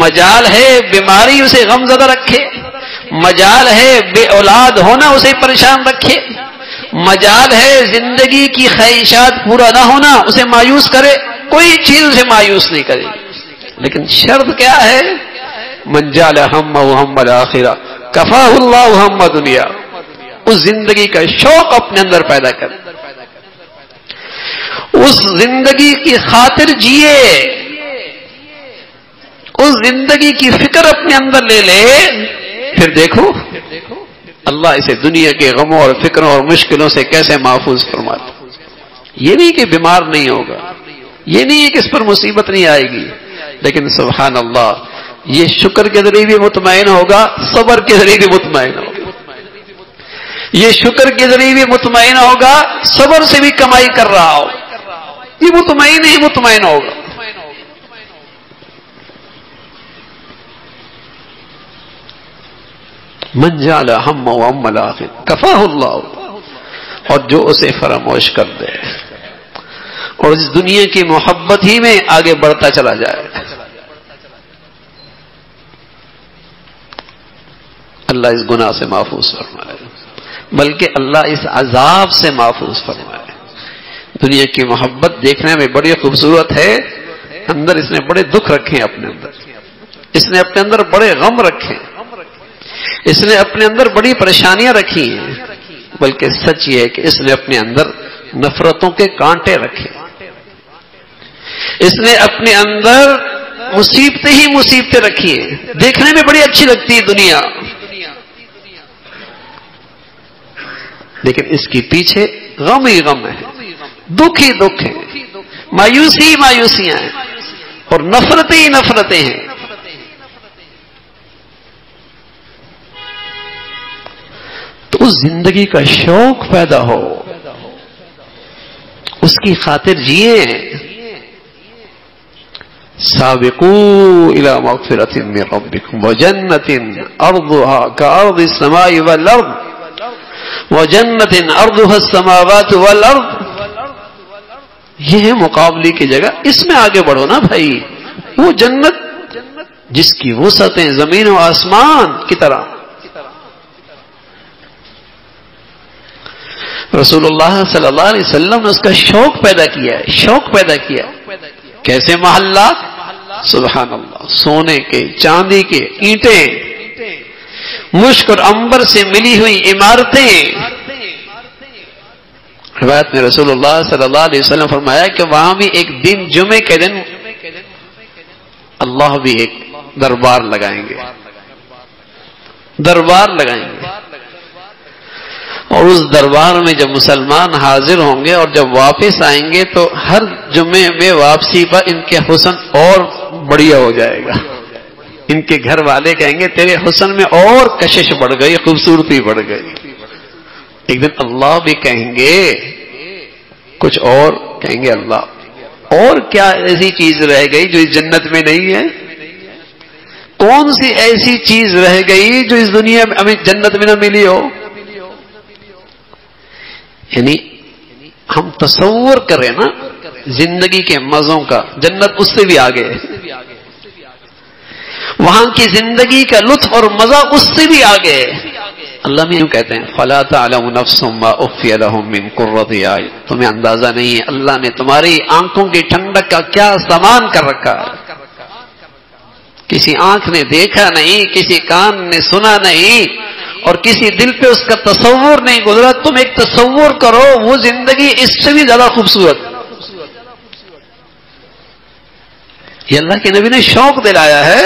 مجال ہے بیماری اسے غم زدہ رکھے، مجال ہے بے اولاد ہونا اسے پریشان رکھے، مجال ہے زندگی کی خواہشات پورا نہ ہونا اسے مایوس کرے، کوئی چیز اسے مایوس نہیں کرے، لیکن شرط کیا ہے؟ من جعل ہمہ ہم الآخرہ کفاہ اللہ ہم دنیا، اس زندگی کا شوق اپنے اندر پیدا کر، اس زندگی کی خاطر جیے، اس زندگی کی فکر اپنے اندر لے لے، پھر دیکھو اللہ اسے دنیا کے غموں اور فکروں اور مشکلوں سے کیسے محفوظ فرماتا۔ یہ نہیں کہ بیمار نہیں ہوگا، یہ نہیں ہے کہ اس پر مصیبت نہیں آئے گی، لیکن سبحان اللہ یہ شکر کے ذریعے بھی مطمئن ہوگا، صبر کے ذریعے بھی مطمئن ہوگا، یہ شکر کے ذریعے بھی مطمئن ہوگا، صبر سے بھی کمائی کر رہا ہو، یہ مطمئن ہی مطمئن ہوگا۔ من جعل ہمہ ہم الآخرہ کفاہ اللہ، اور جو اسے فراموش کر دے اور اس دنیا کی محبت ہی میں آگے بڑھتا چلا جائے، اللہ اس گناہ سے محفوظ فرمائے، بلکہ اللہ اس عذاب سے محفوظ فرمائے۔ دنیا کی محبت دیکھنے میں بڑی خوبصورت ہے، اندر اس نے بڑے دکھ رکھے ہیں، اپنے اندر اس نے اپنے اندر بڑے غم رکھے، اس نے اپنے اندر بڑی پریشانیاں رکھی ہیں، بلکہ سچ یہ ہے کہ اس نے اپنے اندر نفرتوں کے کانٹے رکھے، اس نے اپنے اندر مصیبتیں ہی مصیبتیں رکھی ہیں۔ دیکھنے میں بڑی اچھی لگتی ہے دنیا، لیکن اس کے پیچھے غم ہی غم ہے، دکھ ہی دکھ ہے، مایوسی ہی مایوسیاں ہیں، اور نفرتیں ہی نفرتیں ہیں۔ تو اس زندگی کا شوق پیدا ہو، اس کی خاطر جیے۔ سابقوا الى مغفرة من ربكم وجنة ارضها كأرض السماء والارض وجنة ارضها السماوات والارض۔ یہ ہے مقابلے کی جگہ، اس میں آگے بڑھو نا بھائی۔ وہ جنت جس کی وسعتیں زمین و آسمان کی طرح۔ رسول اللہ صلی اللہ علیہ وسلم نے اس کا شوق پیدا کیا ہے، شوق پیدا کیا۔ کیسے محلات؟ سبحان اللہ، سونے کے، چاندی کے، اینٹیں، مشک اور عنبر سے ملی ہوئی عمارتیں۔ روایت میں رسول اللہ صلی اللہ علیہ وسلم فرمایا کہ وہاں بھی ایک دن، جمعے کے دن، اللہ بھی ایک دربار لگائیں گے، دربار لگائیں گے، اور اس دربار میں جب مسلمان حاضر ہوں گے اور جب واپس آئیں گے تو ہر جمعے میں واپسی پر ان کے حسن اور بڑھیا ہو جائے گا۔ ان کے گھر والے کہیں گے تیرے حسن میں اور کشش بڑھ گئی، خوبصورتی بڑھ گئی۔ ایک دن اللہ بھی کہیں گے کچھ اور، کہیں گے اللہ اور کیا ایسی چیز رہ گئی جو اس جنت میں نہیں ہے؟ کون سی ایسی چیز رہ گئی جو اس دنیا میں ہمیں جنت میں نہ ملی ہو؟ یعنی ہم تصور کریں نا زندگی کے مزوں کا، جنت اس سے بھی آگے ہے، وہاں کی زندگی کا لطف اور مزہ اس سے بھی آگے ہے۔ اللہ میں یوں کہتے ہیں فَلَا تَعْلَمُ نَفْسٌ مَا أُخْفِيَ لَهُم مِّن قُرَّةِ أَعْيُنٍ، تمہیں اندازہ نہیں ہے اللہ نے تمہاری آنکھوں کی ٹھنڈک کا کیا سامان کر رکھا ہے۔ کسی آنکھ نے دیکھا نہیں، کسی کان نے سنا نہیں، اور کسی دل پہ اس کا تصور نہیں گزرا۔ تم ایک تصور کرو وہ زندگی اس سے بھی زیادہ خوبصورت۔ یہ اللہ کے نبی نے شوق دلایا ہے۔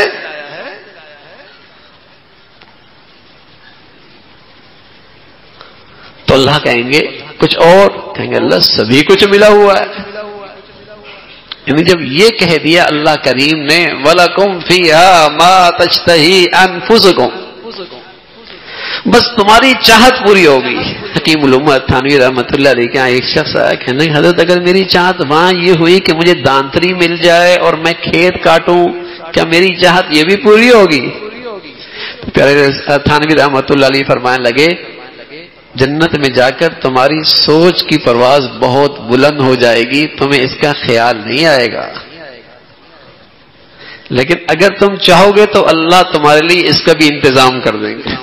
تو اللہ کہیں گے کچھ اور، کہیں گے اللہ سبھی کچھ ملا ہوا ہے۔ یعنی جب یہ کہہ دیا اللہ کریم نے وَلَكُمْ فِيهَا مَا تَشْتَهِي أَنفُسُكُمْ، بس تمہاری چاہت پوری ہوگی۔ حکیم الامت تھانوی رحمۃ اللہ علیہ کے ایک شخص آیا، کہنے لگا حضرت اگر میری چاہت وہاں یہ ہوئی کہ مجھے دانتری مل جائے اور میں کھیت کاٹوں، کیا میری چاہت یہ بھی پوری ہوگی؟ پیارے تھانوی رحمۃ اللہ علیہ فرمانے لگے جنت میں جا کر تمہاری سوچ کی پرواز بہت بلند ہو جائے گی، تمہیں اس کا خیال نہیں آئے گا، لیکن اگر تم چاہو گے تو اللہ تمہارے لیے اس کا بھی انتظام کر دیں گے۔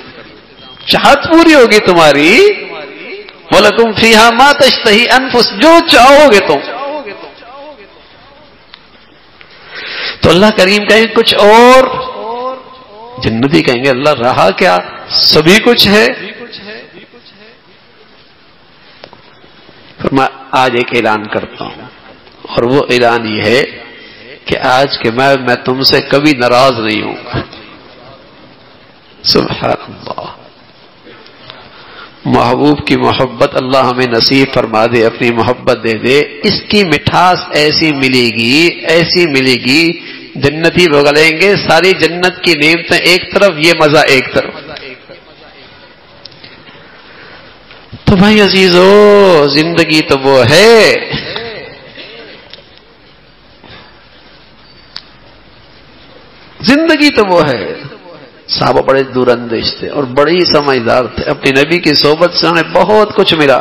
چاہت پوری ہوگی تمہاری، وَلَكُمْ فِيهَا مَا تَشْتَهِي أَنفُسُ، جو چاہو گے تم۔ تو اللہ کریم کہیں کچھ اور، جنتی کہیں گے اللہ رہا کیا، سبھی کچھ ہے۔ میں آج ایک اعلان کرتا ہوں، اور وہ اعلان یہ ہے کہ آج کے میں تم سے کبھی ناراض نہیں ہوں گا۔ سبحان اللہ، محبوب کی محبت اللہ ہمیں نصیب فرما دے، اپنی محبت دے دے۔ اس کی مٹھاس ایسی ملے گی، ایسی ملے گی، جنتی بغلیں گے ساری جنت کی نعمتیں ایک طرف، یہ مزہ ایک طرف۔ تو بھائی عزیزو، زندگی تو وہ ہے، زندگی تو وہ ہے۔ صحابہ بڑے دور اندیش تھے اور بڑے ہی سمجھدار تھے، اپنی نبی کی صحبت سے انہیں بہت کچھ ملا،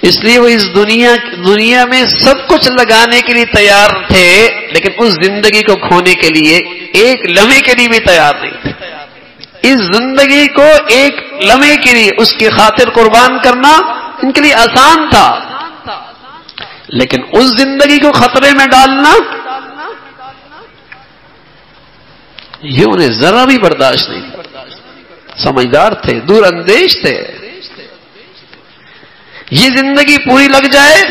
اس لیے وہ اس دنیا میں سب کچھ لگانے کے لیے تیار تھے، لیکن اس زندگی کو کھونے کے لیے ایک لمحے کے لیے بھی تیار نہیں تھے۔ اس زندگی کو ایک لمحے کے لیے اس کی خاطر قربان کرنا ان کے لیے آسان تھا، لیکن اس زندگی کو خطرے میں ڈالنا یہ انہیں ذرا بھی برداشت نہیں تھا۔ سمجھدار تھے، دور اندیش تھے، یہ زندگی پوری لگ جائے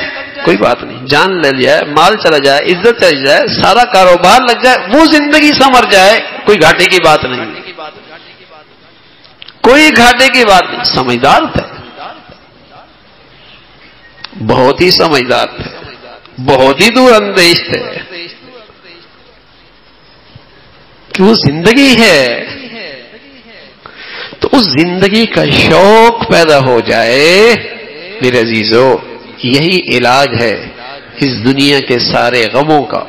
کوئی بات نہیں، جان لے جائے، مال چلا جائے، عزت چلی جائے، سارا کاروبار لگ جائے، وہ زندگی سنور جائے، کوئی گھاٹے کی بات نہیں، کوئی گھاٹے کی بات نہیں۔ سمجھدار تھے، بہت ہی سمجھدار تھے، بہت ہی دور اندیش تھے کہ وہ زندگی ہے تو اس زندگی کا شوق پیدا ہو جائے میرے عزیزو، یہی علاج ہے اس دنیا کے سارے غموں کا۔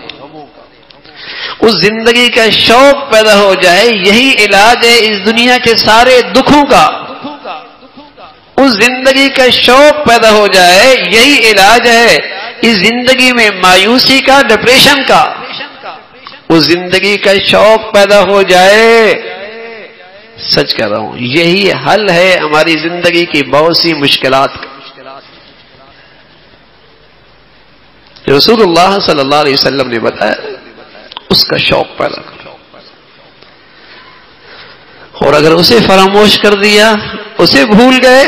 اس زندگی کا شوق پیدا ہو جائے، یہی علاج ہے اس دنیا کے سارے دکھوں کا۔ اس زندگی کا شوق پیدا ہو جائے، یہی علاج ہے اس زندگی میں مایوسی کا، ڈپریشن کا۔ اس زندگی کا شوق پیدا ہو جائے، سچ کہہ رہا ہوں، یہی حل ہے ہماری زندگی کی بہت سی مشکلات کا۔ رسول اللہ صلی اللہ علیہ وسلم نے بتایا اس کا شوق پیدا کرو، اور اگر اسے فراموش کر دیا، اسے بھول گئے،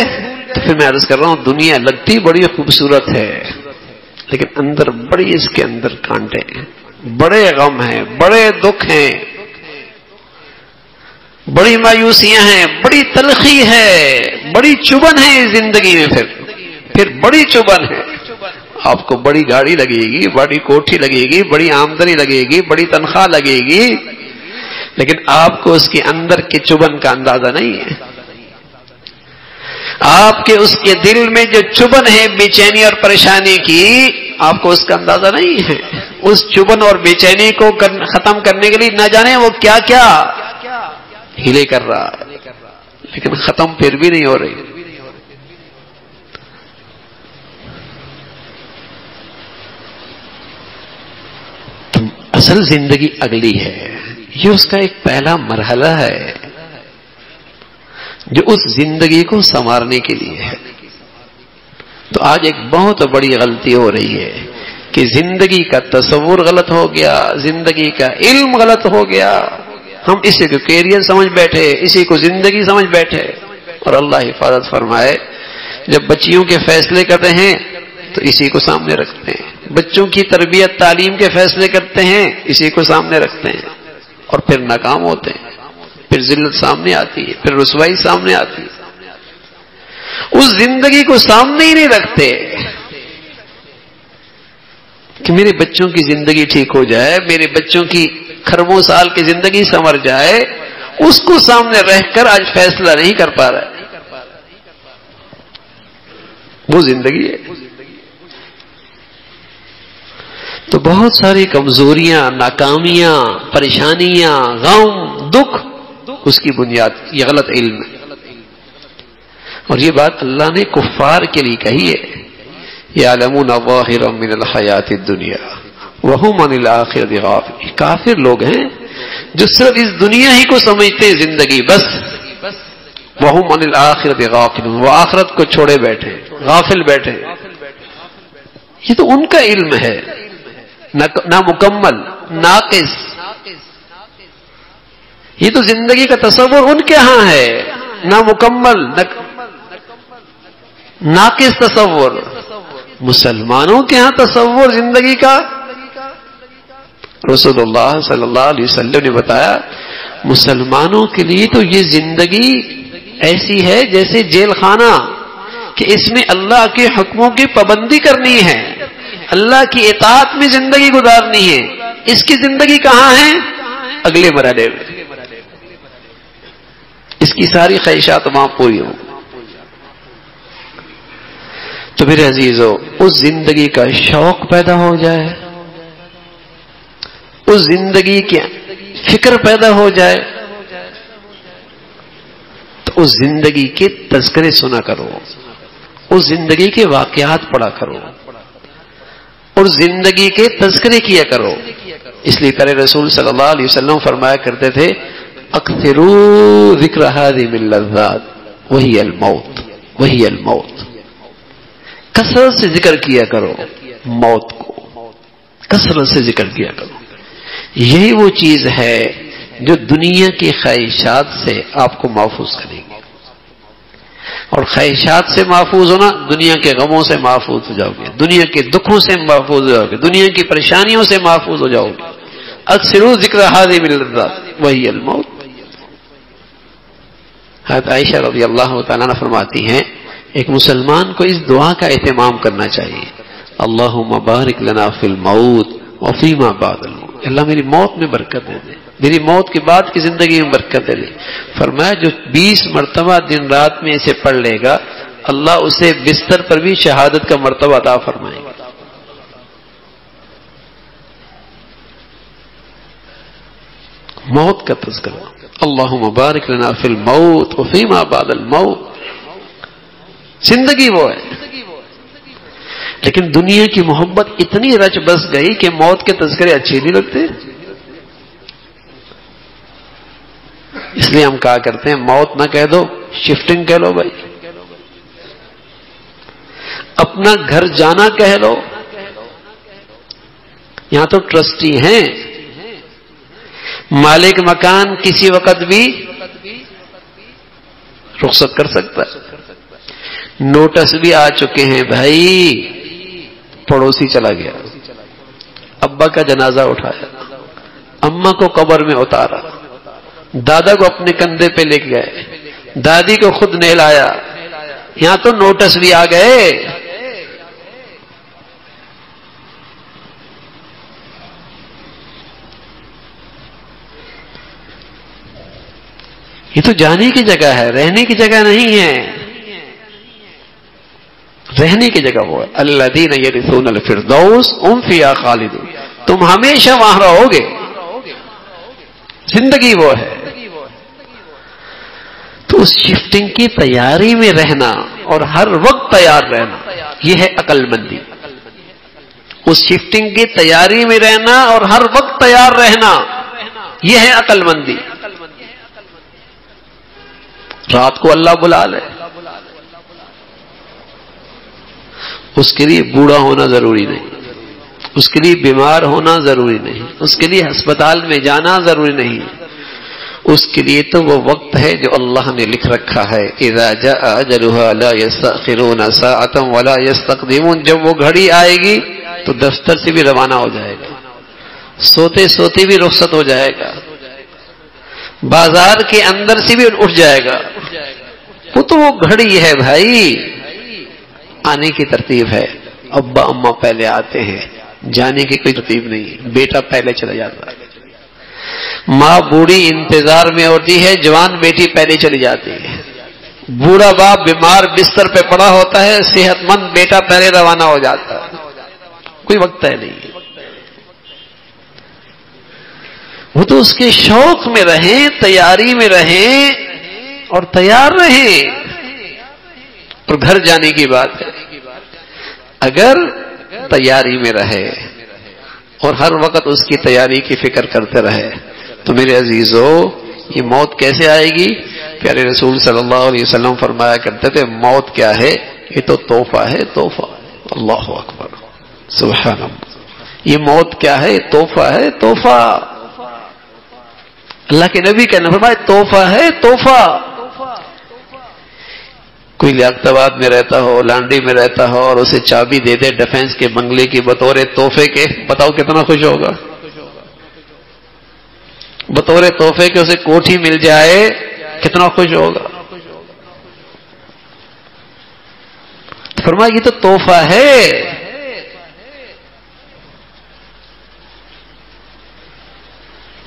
تو پھر میں عرض کر رہا ہوں دنیا لگتی بڑی خوبصورت ہے لیکن اندر بڑی اس کے اندر کانٹے ہیں، بڑے غم ہیں، بڑے دکھ ہیں، بڑی مایوسیاں ہیں، بڑی تلخی ہے، بڑی چبن ہے اس زندگی میں، پھر بڑی چبن ہے۔ آپ کو بڑی گاڑی لگے گی، بڑی کوٹھی لگے گی، بڑی آمدنی لگے گی، بڑی تنخواہ لگے گی، لیکن آپ کو اس کے اندر کے چبن کا اندازہ نہیں ہے۔ آپ کے اس کے دل میں جو چبن ہے بے چینی اور پریشانی کی، آپ کو اس کا اندازہ نہیں ہے۔ اس چبن اور بے چینی کو ختم کرنے کے لیے نہ جانے وہ کیا کیا ہیلے کر رہا ہے، لیکن ختم پھر بھی نہیں ہو رہی۔ اصل زندگی اگلی ہے، یہ اس کا ایک پہلا مرحلہ ہے جو اس زندگی کو سنوارنے کے لیے ہے۔ تو آج ایک بہت بڑی غلطی ہو رہی ہے کہ زندگی کا تصور غلط ہو گیا، زندگی کا علم غلط ہو گیا، ہم اسی کو کیریئر سمجھ بیٹھے، اسی کو زندگی سمجھ بیٹھے، اور اللہ حفاظت فرمائے جب بچیوں کے فیصلے کرتے ہیں تو اسی کو سامنے رکھتے ہیں، بچوں کی تربیت تعلیم کے فیصلے کرتے ہیں اسی کو سامنے رکھتے ہیں، اور پھر ناکام ہوتے ہیں، پھر ذلت سامنے آتی ہے، پھر رسوائی سامنے آتی ہے۔ اس زندگی کو سامنے ہی نہیں رکھتے کہ میرے بچوں کی زندگی ٹھیک ہو جائے، میرے بچوں کی کھربوں سال کی زندگی سنور جائے، اس کو سامنے رہ کر آج فیصلہ نہیں کر پا رہا ہے۔ وہ زندگی ہے۔ تو بہت ساری کمزوریاں، ناکامیاں، پریشانیاں، غم، دکھ، اس کی بنیاد یہ غلط علم ہے، اور یہ بات اللہ نے کفار کے لیے کہی ہے، یعلمون ظاہرا من الحیات الدنیا وہم عن الآخرۃ غافلون۔ کافر لوگ ہیں جو صرف اس دنیا ہی کو سمجھتے ہیں زندگی، بس وہم عن الآخرۃ غافلون، وہ آخرت کو چھوڑے بیٹھے، غافل بیٹھے۔ یہ تو ان کا علم ہے، نہ مکمل، ناقص۔ یہ تو زندگی کا تصور ان کے ہاں ہے، نہ مکمل، ناقص تصور۔ مسلمانوں کے ہاں تصور زندگی کا، رسول اللہ صلی اللہ علیہ وسلم نے بتایا مسلمانوں کے لیے تو یہ زندگی ایسی ہے جیسے جیل خانہ، کہ اس میں اللہ کے حکموں کی پابندی کرنی ہے، اللہ کی اطاعت میں زندگی گزارنی ہے۔ اس کی زندگی کہاں ہے؟ اگلے مرحلے میں، اس کی ساری خواہشات وہاں پوری ہوں۔ تو میرے عزیزو، اس زندگی کا شوق پیدا ہو جائے، اس زندگی کی فکر پیدا ہو جائے، تو اس زندگی کے تذکرے سنا کرو، اس زندگی کے واقعات پڑھا کرو، اور زندگی کے تذکرے کیا کرو۔ اس لیے پیارے رسول صلی اللہ علیہ وسلم فرمایا کرتے تھے اکثروا ذکر هذه اللذات وہی الموت، وہی الموت۔ کثرت سے ذکر کیا کرو موت کو، کثرت سے ذکر کیا کرو۔ یہی وہ چیز ہے جو دنیا کی خواہشات سے آپ کو محفوظ کرے گی۔ اور خواہشات سے محفوظ ہونا، دنیا کے غموں سے محفوظ ہو جاؤ گے، دنیا کے دکھوں سے محفوظ ہو جاؤ گے، دنیا کی پریشانیوں سے محفوظ ہو جاؤ گے۔ اکثروا ذکر ہذه اللذات وہی الموت۔ حضرت عائشہ رضی اللہ تعالیٰ عنہ فرماتی ہیں ایک مسلمان کو اس دعا کا اہتمام کرنا چاہیے، اللہم بارک لنا فی الموت وفیما بعد الموت، اللہ میری موت میں برکت دے دے، میری موت کے بعد کی زندگی میں برکت دے دے۔ فرمایا جو 20 مرتبہ دن رات میں اسے پڑھ لے گا، اللہ اسے بستر پر بھی شہادت کا مرتبہ عطا فرمائے گا۔ موت کا تذکرہ، اللہم بارک لنا فی الموت وفیما بعد الموت۔ زندگی وہ ہے، لیکن دنیا کی محبت اتنی رچ بس گئی کہ موت کے تذکرے اچھے نہیں لگتے، اس لیے ہم کہا کرتے ہیں موت نہ کہہ دو، شفٹنگ کہہ لو بھائی، اپنا گھر جانا کہہ لو۔ یہاں تو ٹرسٹی ہیں، مالک مکان کسی وقت بھی رخصت کر سکتا ہے۔ نوٹس بھی آ چکے ہیں بھائی، پڑوسی چلا گیا، ابا کا جنازہ اٹھایا، اماں کو قبر میں اتارا، دادا کو اپنے کندھے پہ لے گئے، دادی کو خود نہلایا، یہاں تو نوٹس بھی آ گئے۔ یہ تو جانے کی جگہ ہے، رہنے کی جگہ نہیں ہے۔ رہنے کی جگہ وہ ہے الذین یرثون الفردوس هم فیہا خالدون، تم ہمیشہ وہاں رہو گے، زندگی وہ ہے۔ تو اس شفٹنگ کی تیاری میں رہنا اور ہر وقت تیار رہنا، یہ ہے عقل مندی۔ اس شفٹنگ کی تیاری میں رہنا اور ہر وقت تیار رہنا، یہ ہے عقل مندی۔ رات کو اللہ بلا لے، اس کے لیے بوڑھا ہونا ضروری نہیں، اس کے لیے بیمار ہونا ضروری نہیں، اس کے لیے ہسپتال میں جانا ضروری نہیں، اس کے لیے تو وہ وقت ہے جو اللہ نے لکھ رکھا ہے، اذا جاء اجلها لا يستأخرون ساعة ولا يستقدمون۔ جب وہ گھڑی آئے گی تو دفتر سے بھی روانہ ہو جائے گا، سوتے سوتے بھی رخصت ہو جائے گا، بازار کے اندر سے بھی اٹھ جائے گا۔ وہ تو وہ گھڑی ہے بھائی، آنے کی ترتیب ہے، ابا اماں پہلے آتے ہیں، جانے کی کوئی ترتیب نہیں، بیٹا پہلے چلا جاتا ہے، ماں بوڑھی انتظار میں ہوتی ہے، جوان بیٹی پہلے چلی جاتی ہے، بوڑھا باپ بیمار بستر پہ پڑا ہوتا ہے، صحت مند بیٹا پہلے روانہ ہو جاتا ہے، کوئی وقت ہے نہیں۔ وہ تو اس کے شوق میں رہیں، تیاری میں رہیں اور تیار رہیں۔ اور گھر جانے کی بات ہے، اگر تیاری میں رہے اور ہر وقت اس کی تیاری کی فکر کرتے رہے تو میرے عزیزو یہ موت کیسے آئے گی؟ پیارے رسول صلی اللہ علیہ وسلم فرمایا کرتے تھے موت کیا ہے؟ یہ تو تحفہ ہے، تحفہ۔ اللہ اکبر، سبحان اللہ۔ یہ موت کیا ہے؟ تحفہ ہے، تحفہ۔ اللہ کے نبی کا فرمایا تحفہ ہے، تحفہ۔ کوئی لیاقت آباد میں رہتا ہو، لانڈی میں رہتا ہو اور اسے چابی دے دے ڈیفنس کے بنگلے کی بطور تحفے کے، بتاؤ کتنا خوش ہوگا؟ بطور تحفے کے اسے کوٹھی مل جائے کتنا خوش ہوگا؟ فرمایا یہ تو تحفہ ہے۔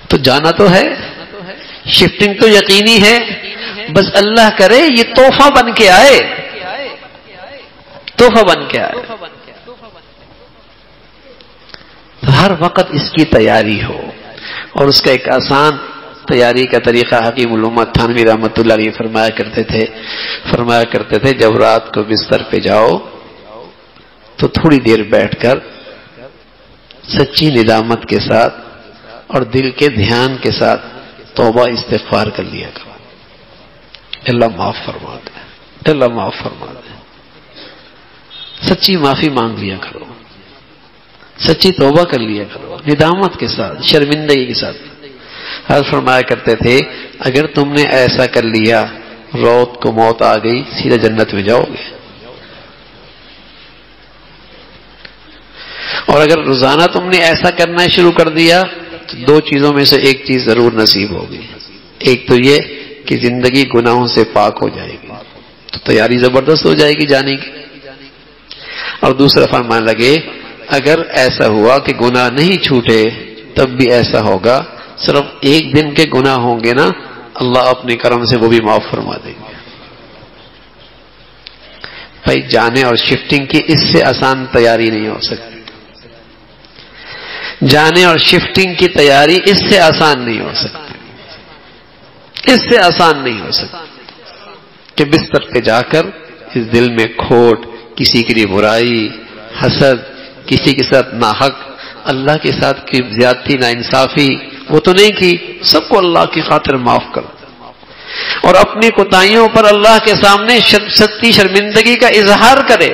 تو جانا تو ہے، شفٹنگ تو یقینی ہے، بس اللہ کرے یہ تحفہ بن کے آئے، تحفہ بن کے آئے، ہر وقت اس کی تیاری ہو۔ اور اس کا ایک آسان تیاری کا طریقہ حکیم الامہ تھانوی رحمۃ اللہ علیہ فرمایا کرتے تھے جب رات کو بستر پہ جاؤ تو تھوڑی دیر بیٹھ کر سچی ندامت کے ساتھ اور دل کے دھیان کے ساتھ توبہ استغفار کر لیا کرو، اللہ معاف فرما دے، اللہ معاف فرما دے، سچی معافی مانگ لیا کرو، سچی توبہ کر لیا کرو، ندامت کے ساتھ، شرمندگی کے ساتھ۔ حضرت فرمایا کرتے تھے اگر تم نے ایسا کر لیا روت کو موت آ گئی، سیدھا جنت میں جاؤ گے. اور اگر روزانہ تم نے ایسا کرنا شروع کر دیا تو دو چیزوں میں سے ایک چیز ضرور نصیب ہوگی. ایک تو یہ کہ زندگی گناہوں سے پاک ہو جائے گی، تو تیاری زبردست ہو جائے گی جانے کی. اور دوسرا فرمان لگے اگر ایسا ہوا کہ گناہ نہیں چھوٹے تب بھی ایسا ہوگا، صرف ایک دن کے گناہ ہوں گے نا، اللہ اپنے کرم سے وہ بھی معاف فرما دیں گے. بھائی جانے اور شفٹنگ کی اس سے آسان تیاری نہیں ہو سکتی. جانے اور شفٹنگ کی تیاری اس سے آسان نہیں ہو سکتی. اس سے آسان نہیں ہو سکتی کہ بستر پہ جا کر اس دل میں کھوٹ، کسی کے لیے برائی، حسد، کسی کے ساتھ ناحق، اللہ کے ساتھ کی زیادتی، ناانصافی وہ تو نہیں کی، سب کو اللہ کی خاطر معاف کر اور اپنی کوتاہیوں پر اللہ کے سامنے سچی شرمندگی کا اظہار کرے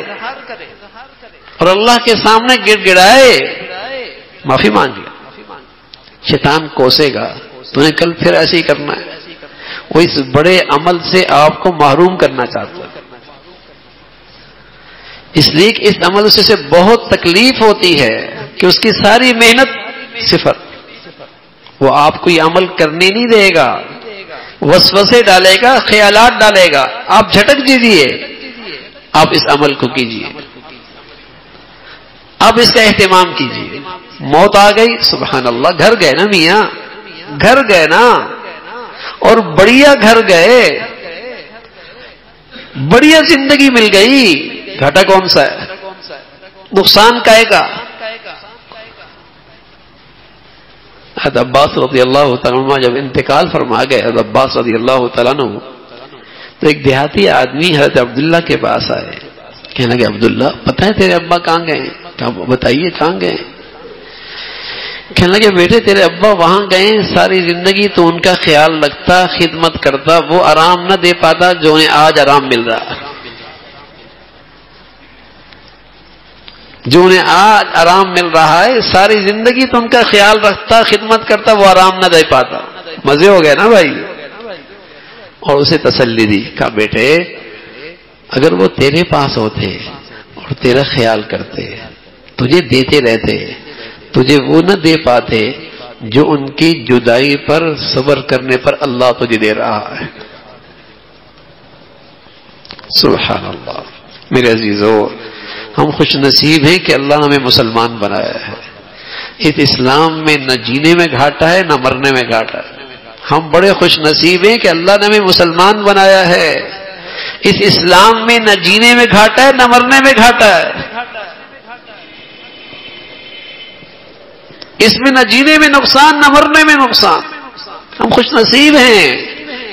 اور اللہ کے سامنے گڑ گڑائے، معافی مانگ لے. شیطان کوسے گا تو نے کل پھر ایسے ہی کرنا ہے. وہ اس بڑے عمل سے آپ کو محروم کرنا چاہتا ہے، اس لیے کہ اس عمل سے بہت تکلیف ہوتی ہے کہ اس کی ساری محنت صفر. وہ آپ کو یہ عمل کرنے نہیں دے گا، وسوسے ڈالے گا، خیالات ڈالے گا. آپ جھٹک دیجیے، آپ اس عمل کو کیجیے، آپ اس کا اہتمام کیجیے. موت آ گئی، سبحان اللہ، گھر گئے نا میاں، گھر گئے نا، اور بڑھیا گھر گئے، بڑھیا زندگی مل گئی. گھاٹا کون سا ہے؟ نقصان کائے کا؟ حضرت عباس رضی اللہ تعالیٰ عنہ جب انتقال فرما گئے، حضرت عباس رضی اللہ تعالیٰ عنہ، تو ایک دیہاتی آدمی حضرت عبداللہ کے پاس آئے. کہنے لگے عبداللہ پتہ ہے تیرے ابا کہاں گئے؟ کہا بتائیے کہاں گئے؟ کہنے لگے بیٹے تیرے ابا وہاں گئے، ساری زندگی تو ان کا خیال رکھتا، خدمت کرتا، وہ آرام نہ دے پاتا جو انہیں آج آرام مل رہا. جو انہیں آج آرام مل رہا ہے، ساری زندگی تو ان کا خیال رکھتا، خدمت کرتا، وہ آرام نہ دے پاتا. مزے ہو گئے نا بھائی. اور اسے تسلی دی، کہا بیٹے اگر وہ تیرے پاس ہوتے اور تیرا خیال کرتے، تجھے دیتے رہتے، تجھے وہ نہ دے پاتے جو ان کی جدائی پر صبر کرنے پر اللہ تجھے دے رہا ہے. سبحان اللہ. میرے عزیزو، ہم خوش نصیب ہیں کہ اللہ نے ہمیں مسلمان بنایا ہے. اس اسلام میں نہ جینے میں گھاٹا ہے نہ مرنے میں گھاٹا ہے. ہم بڑے خوش نصیب ہیں کہ اللہ نے ہمیں مسلمان بنایا ہے. اس اسلام میں نہ جینے میں گھاٹا ہے نہ مرنے میں گھاٹا ہے. اس میں نہ جینے میں نقصان نہ مرنے میں نقصان. ہم خوش نصیب ہیں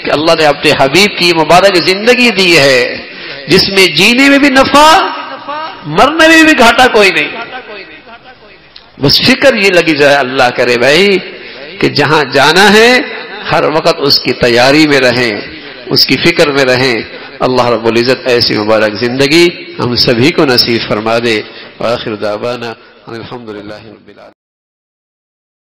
کہ اللہ نے اپنے حبیب کی مبارک زندگی دی ہے جس میں جینے میں بھی نفع، مرنے میں بھی گھاٹا کوئی نہیں. بس فکر یہ لگی جائے، اللہ کرے بھائی کہ جہاں جانا ہے ہر وقت اس کی تیاری میں رہیں، اس کی فکر میں رہیں. اللہ رب العزت ایسی مبارک زندگی ہم سبھی کو نصیب فرما دے. وآخر دعوانا الحمدللہ رب العالمین.